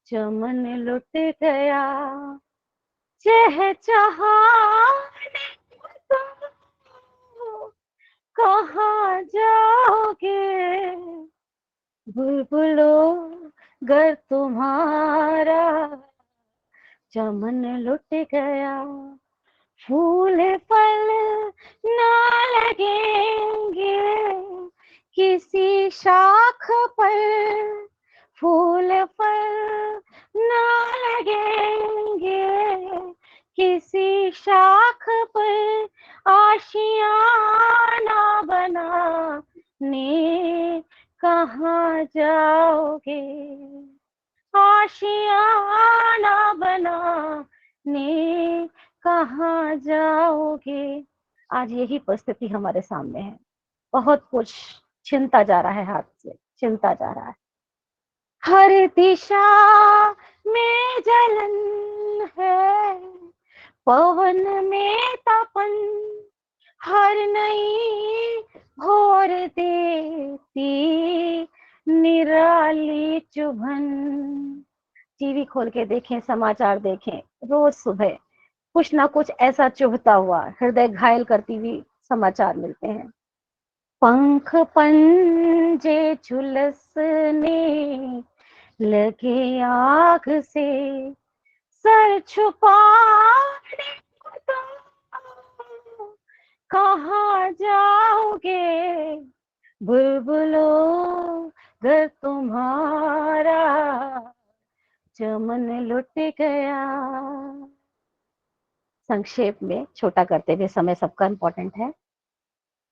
चमन लुट गया, चहचहाने तुम कहाँ जाओगे, बुलबुलो गर तुम्हारा चमन लुट गया, फूल फल ना लगेंगे किसी शाख पर, फूल फल ना लगेंगे किसी शाख पर, आशियाना बनाने कहाँ जाओगे, आशियाना बनाने कहाँ जाओगे। आज यही परिस्थिति हमारे सामने है, बहुत कुछ छिनता जा रहा है, हाथ से छिनता जा रहा है, हर दिशा में जलन है, पवन में तपन, हर नई भोर देती निराली चुभन। टीवी खोल के देखें, समाचार देखें, रोज सुबह कुछ ना कुछ ऐसा चुभता हुआ, हृदय घायल करती हुई समाचार मिलते हैं। पंख पंजे झुलसने लगे आग से, सर छुपाने को तो कहाँ जाओगे, बुलबुलो गर तुम्हारा चमन लुट गया। संक्षेप में छोटा करते हुए, समय सबका इम्पोर्टेंट है।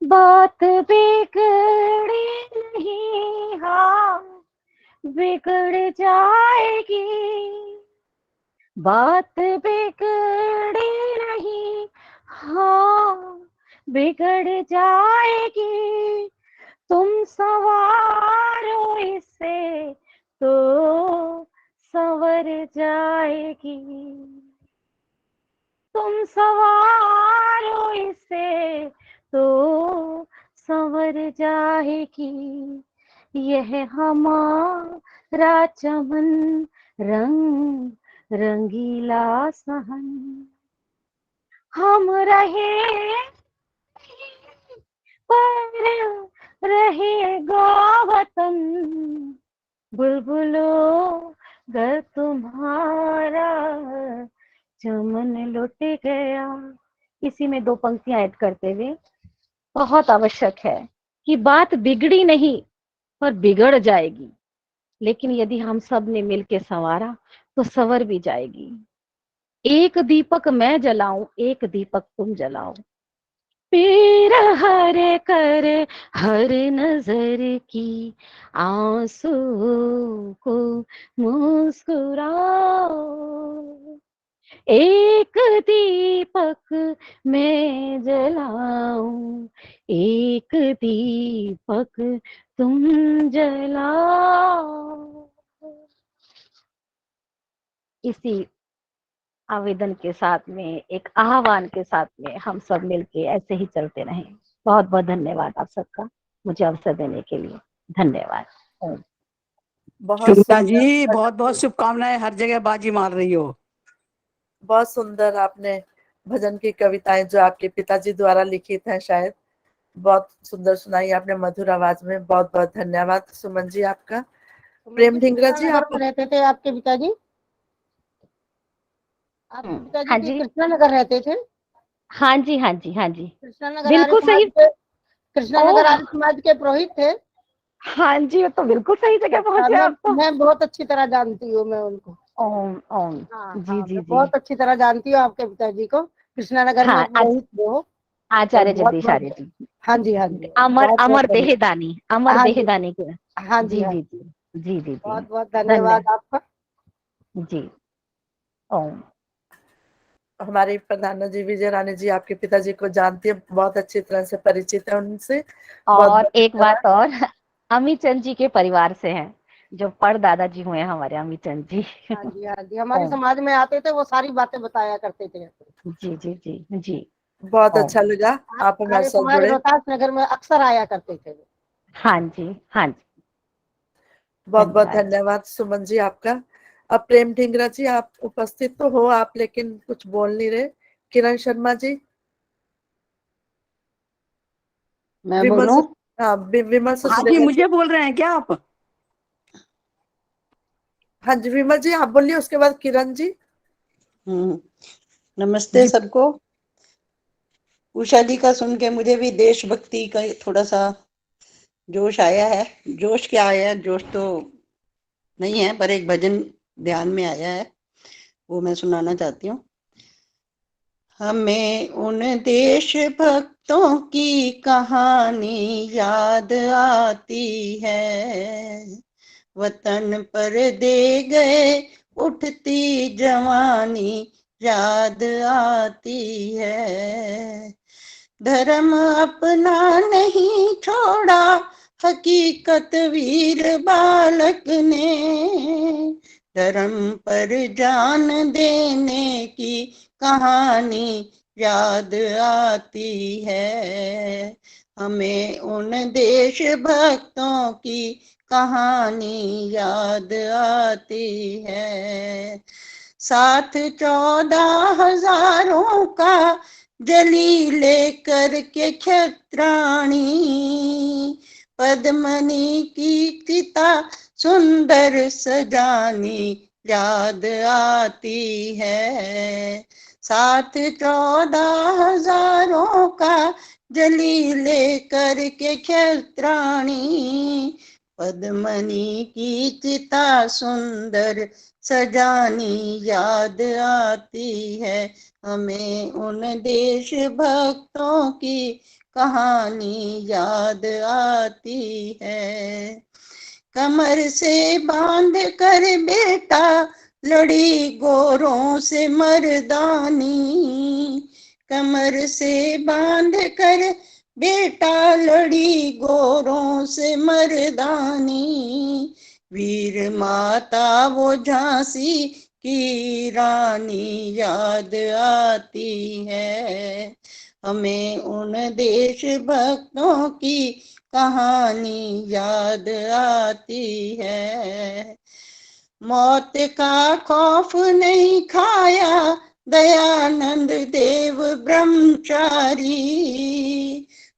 बात बिगड़ी नहीं, हाँ बिगड़ जाएगी, बात बिगड़ी नहीं, हाँ बिगड़ जाएगी, तुम सवारो इसे तो संवर जाएगी, तुम सवारो इसे तो संवर जाएगी यह हमारा चमन, रंग रंगीला सहन। हम रहे पर रहेगा वतन, बुलबुलों घर तुम्हारा चमन लुट गया। इसी में 2 पंक्तियां ऐड करते हुए बहुत आवश्यक है कि बात बिगड़ी नहीं पर बिगड़ जाएगी, लेकिन यदि हम सब ने मिलकर संवारा तो संवर भी जाएगी। एक दीपक मैं जलाऊं, एक दीपक तुम जलाओ, पीर हरे कर हर नजर की आंसू को मुस्कुराओ, एक दीपक मैं जलाऊं, एक दीपक तुम जलाओ। इसी आवेदन के साथ में, एक आह्वान के साथ में हम सब मिलके ऐसे ही चलते रहें। बहुत बहुत धन्यवाद आप सबका मुझे अवसर देने के लिए। धन्यवाद। बहुत सुनीता सुंदर, जी बहुत बहुत शुभकामनाएं, हर जगह बाजी मार रही हो। बहुत सुंदर आपने भजन की कविताएं जो आपके पिताजी द्वारा लिखित हैं, शायद बहुत सुंदर सुनाई आपने मधुर आवाज में। बहुत बहुत धन्यवाद सुमन जी आपका। प्रेम ढिंगरा जी, आप रहते थे आपके पिताजी? आपके पिताजी हाँ की जी, कृष्णा नगर रहते थे? हाँ जी, हाँ जी, हाँ जी, कृष्णा नगर आर्य बिल्कुल समाज सही। के, कृष्णा नगर ओह आर्य समाज के पुरोहित थे? हाँ जी, वो तो बिल्कुल सही जगह पहुंचे आप तो। मैं बहुत अच्छी तरह जानती हूँ मैं उनको। ओम ओम। हाँ जी हाँ, जी मैं जी। बहुत अच्छी तरह जानती हूँ आपके पिताजी को। कृष्णा नगर में हाँ, पुरोहित थे वो। और आचार्य बहुत जगदीश आर्य बहुत, जी, हाँ जी हाँ जी, अमर बहुत बहुत अमर धन्यवाद। देहदानी, अमर हाँ जी देहदानी के। हाँ जी जी हाँ, जी जी जी जी जी। बहुत बहुत धन्यवाद आपका। जी। ओम। हमारी प्रधाना जी विजय रानी जी आपके पिताजी को जानती है, बहुत अच्छी तरह से परिचित है उनसे। बहुत और बहुत एक धन्यवाद। बात और, अमित चंद जी के परिवार से हैं, जो परदादा जी हुए हैं हमारे अमित चंद जी। हाँ जी हाँ जी, हमारे ओम। समाज में आते थे, वो सारी बातें बताया करते थे। जी जी जी जी। बहुत ओम। अच्छा लगा आप हमारे आर्य साथ समाज जुड़े। रोहतास नगर में अक्सर आया करते थे। हाँ जी हाँ जी। बहुत बहुत धन्यवाद। धन्यवाद सुमन जी आपका। अब प्रेम ढिंगरा जी, आप उपस्थित तो हो आप, लेकिन कुछ बोल नहीं रहे। किरण शर्मा जी, मैं विमल बोलूं? हाँ विमल हाँ जी, सचदेवा जी। मुझे बोल रहे हैं क्या आप? हाँ जी विमल जी आप बोलिए, उसके बाद किरण जी। नमस्ते जी सबको। उषा जी का सुन के मुझे भी देशभक्ति का थोड़ा सा जोश आया है। जोश क्या आया है, जोश तो नहीं है, पर एक भजन ध्यान में आया है, वो मैं सुनाना चाहती हूँ। हमें उन देश भक्तों की कहानी याद आती है, वतन पर दे गए उठती जवानी याद आती है। धर्म अपना नहीं छोड़ा हकीकत वीर बालक ने, धर्म पर जान देने की कहानी याद आती है। हमें उन देश भक्तों की कहानी याद आती है। साथ 14,000 का जली लेकर के क्षत्राणी, पद्मनी की चिता सुंदर सजानी याद आती है। साथ 14,000 का जली लेकर के क्षत्राणी, पद्मनी की चिता सुंदर सजानी याद आती है। हमें उन देश भक्तों की कहानी याद आती है। कमर से बांध कर बेटा लड़ी गोरों से मर्दानी, कमर से बांध कर बेटा लड़ी गोरों से मर्दानी, वीर माता वो झांसी की रानी याद आती है। हमें उन देशभक्तों की कहानी याद आती है। मौत का खौफ नहीं खाया दयानंद देव ब्रह्मचारी,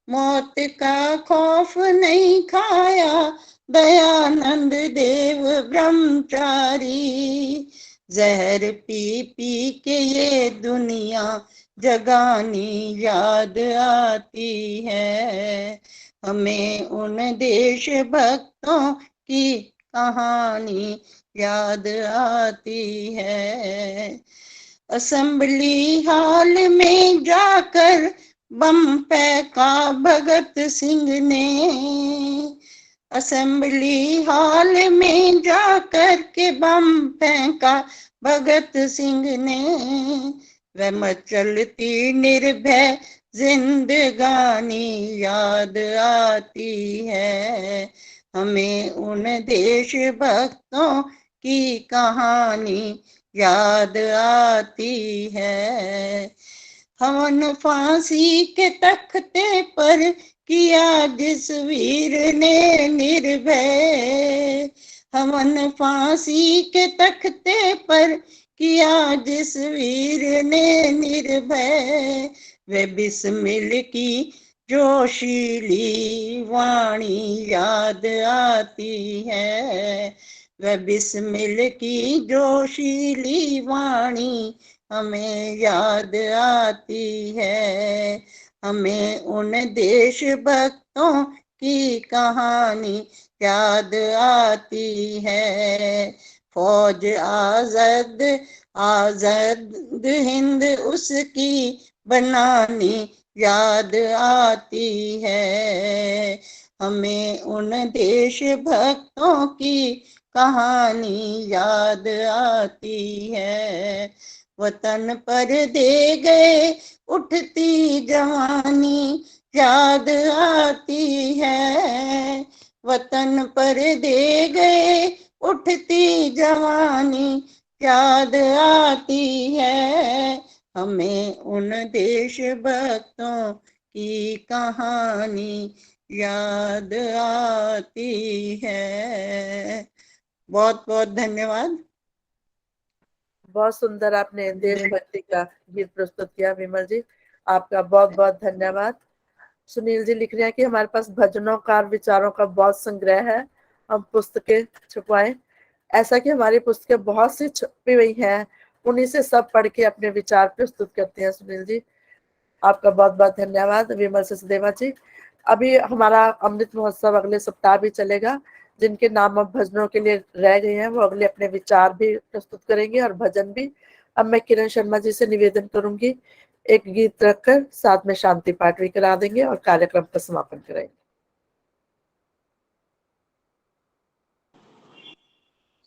मौत का खौफ नहीं खाया दयानंद देव ब्रह्मचारी। जहर पी पी के ये दुनिया जगानी याद आती है। हमें उन देशभक्तों की कहानी याद आती है। असेंबली हॉल में जाकर बम फेंका भगत सिंह ने, असेंबली हॉल में जाकर के बम फेंका भगत सिंह ने। वह मचलती निर्भय जिंदगानी याद आती है। हमें उन देशभक्तों की कहानी याद आती है। हमन फांसी के तख्ते पर किया जिस वीर ने निर्भय, हमन फांसी के तख्ते पर किया जिस वीर ने निर्भय। वे बिस्मिल की जोशीली वाणी याद आती है। वह बिस्मिल की जोशीली वाणी हमें याद आती है। हमें उन देशभक्तों की कहानी याद आती है। फौज आजाद आजाद हिंद उसकी बनानी याद आती है। हमें उन देशभक्तों की कहानी याद आती है। वतन पर दे गए उठती जवानी याद आती है। वतन पर दे गए उठती जवानी याद आती है। हमें उन देशभक्तों की कहानी याद आती है। बहुत बहुत धन्यवाद। बहुत सुंदर आपने देशभक्ति का गीत प्रस्तुत किया विमल जी, आपका बहुत बहुत धन्यवाद। सुनील जी लिख रहे हैं कि हमारे पास भजनों का विचारों का बहुत संग्रह है, हम पुस्तकें छुपवाएं। ऐसा कि हमारी पुस्तकें बहुत सी छपी हुई हैं, उन्हीं से सब पढ़ के अपने विचार प्रस्तुत करते हैं। सुनील जी आपका बहुत बहुत धन्यवाद। विमल सचदेवा जी, अभी हमारा अमृत महोत्सव अगले सप्ताह भी चलेगा। जिनके नाम अब भजनों के लिए रह गए हैं वो अगले अपने विचार भी प्रस्तुत करेंगे और भजन भी। अब मैं किरण शर्मा जी से निवेदन करूंगी एक गीत रखकर साथ में शांति पाठ भी करा देंगे और कार्यक्रम का समापन करेंगे।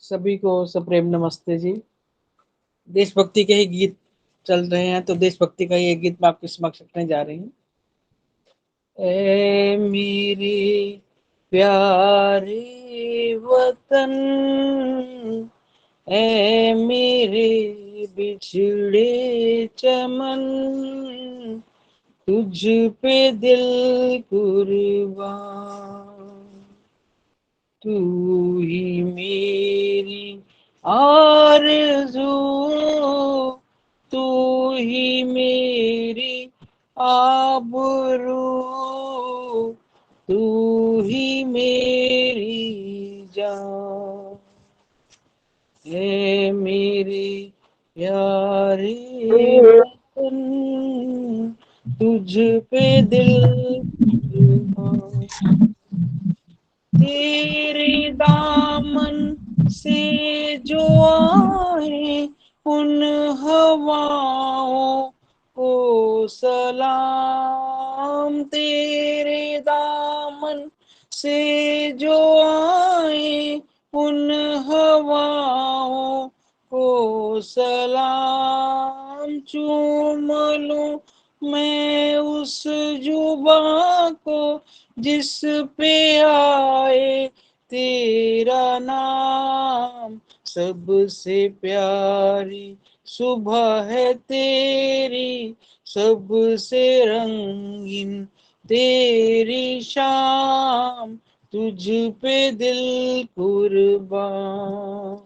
सभी को सप्रेम नमस्ते जी। देशभक्ति के ही गीत चल रहे हैं तो देशभक्ति का ही एक गीत मैं आपके समक्ष रखने जा रही हूँ। ए मेरे प्यारे वतन, ए मेरे बिछड़े चमन, तुझ पे दिल कुर्बान, तू ही मेरी आरज़ू, तू ही मेरी आबरू, तू ही मेरी जान। है मेरे प्यारे वतन, तुझ पे दिल कुर्बान, तेरे दामन से जो आए उन हवाओं को सलाम, तेरे दामन से जो आए उन हवाओं को सलाम। चूम लूं मैं उस जुबां को जिस पे आए तेरा नाम, सबसे प्यारी सुबह है तेरी सबसे रंगीन, तेरी शाम तुझ पे दिल कुर्बान।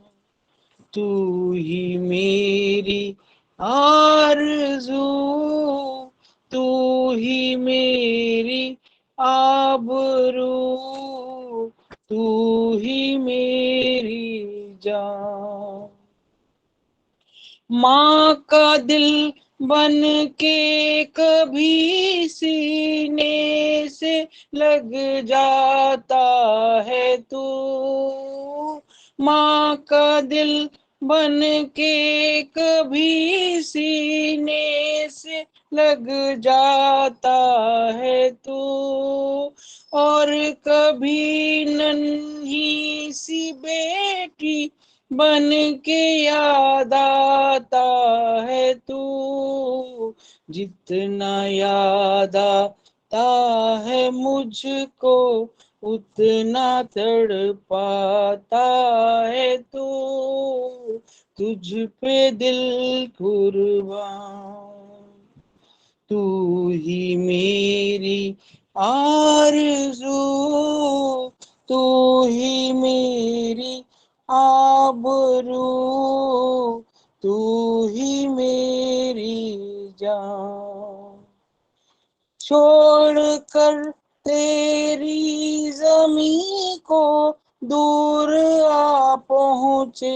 तू ही मेरी आरज़ू, तू ही मेरी आबरू, तू ही मेरी जान। माँ का दिल बन के कभी सीने से लग जाता है तू, माँ का दिल बन के कभी सीने से लग जाता है तू, और कभी नन्ही सी बेटी बन के याद आता है तू। जितना याद आता है मुझको उतना तड़पाता है तू, तुझ पे दिल कुर्बान। तू ही मेरी आरज़ू, तू ही मेरी आबरू, तू ही मेरी जान। छोड़ कर तेरी ज़मीं को दूर आ पहुँचे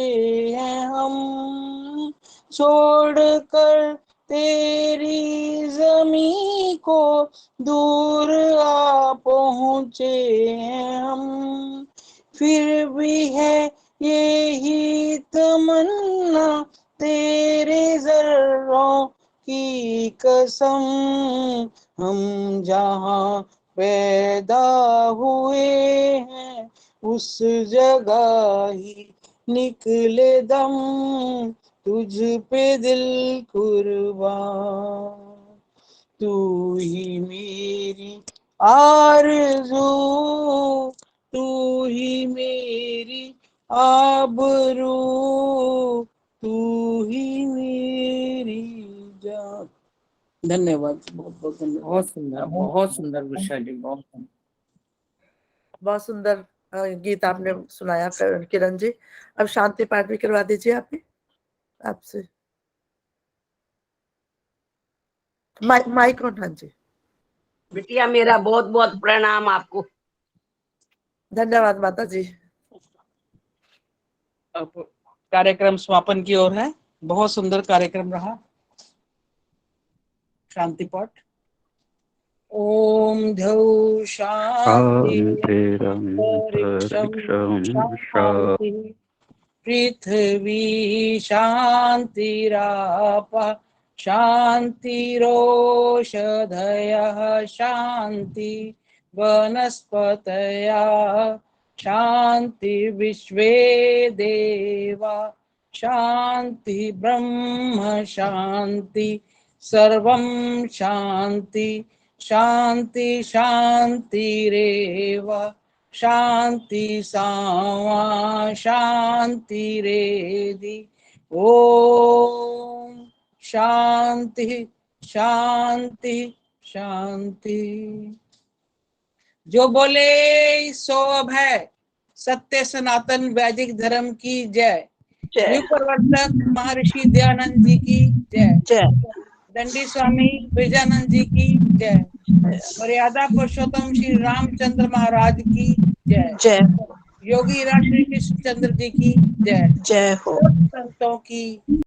हैं हम, छोड़ कर तेरी ज़मीं को दूर आ पहुँचे हैं हम, फिर भी है यही तमन्ना तेरे ज़र्रों की कसम, हम जहाँ पैदा हुए हैं उस जगह ही निकले दम, तुझ पे दिल कुर्बान। तू ही मेरी आरज़ू, तू ही मेरी आबरू, तू ही मेरी जान। धन्यवाद, बहुत बहुत धन्यवाद। बहुत सुंदर उषा जी, बहुत सुंदर। बहुत सुंदर गीत आपने सुनाया किरण जी। अब शांति पाठ भी करवा दीजिए आपसे। Mic on. हाँ जी। बिटिया मेरा बहुत बहुत प्रणाम आपको। धन्यवाद माता जी। अब कार्यक्रम समापन की ओर है। बहुत सुंदर कार्यक्रम रहा। शांति पाठ। ओम धौ शांति शांति, पृथ्वी शांतिरापः शांतिरोषधयः शांति, वनस्पतयः शांति, विश्वे देवा शांति, ब्रह्म शांति, सर्वं शांति शांति शांतिरेव शांति सामा शांतिरेधि। ओम शांति शांति शांति। जो बोले सो अब है। सत्य सनातन वैदिक धर्म की जय। युग प्रवर्तक महर्षि दयानंद जी की जय। दंडी स्वामी ब्रजानंद जी की जय। मर्यादा पुरुषोत्तम श्री रामचंद्र महाराज की जय। योगी राज श्री कृष्ण चंद्र जी की जय। जय हो। संतों की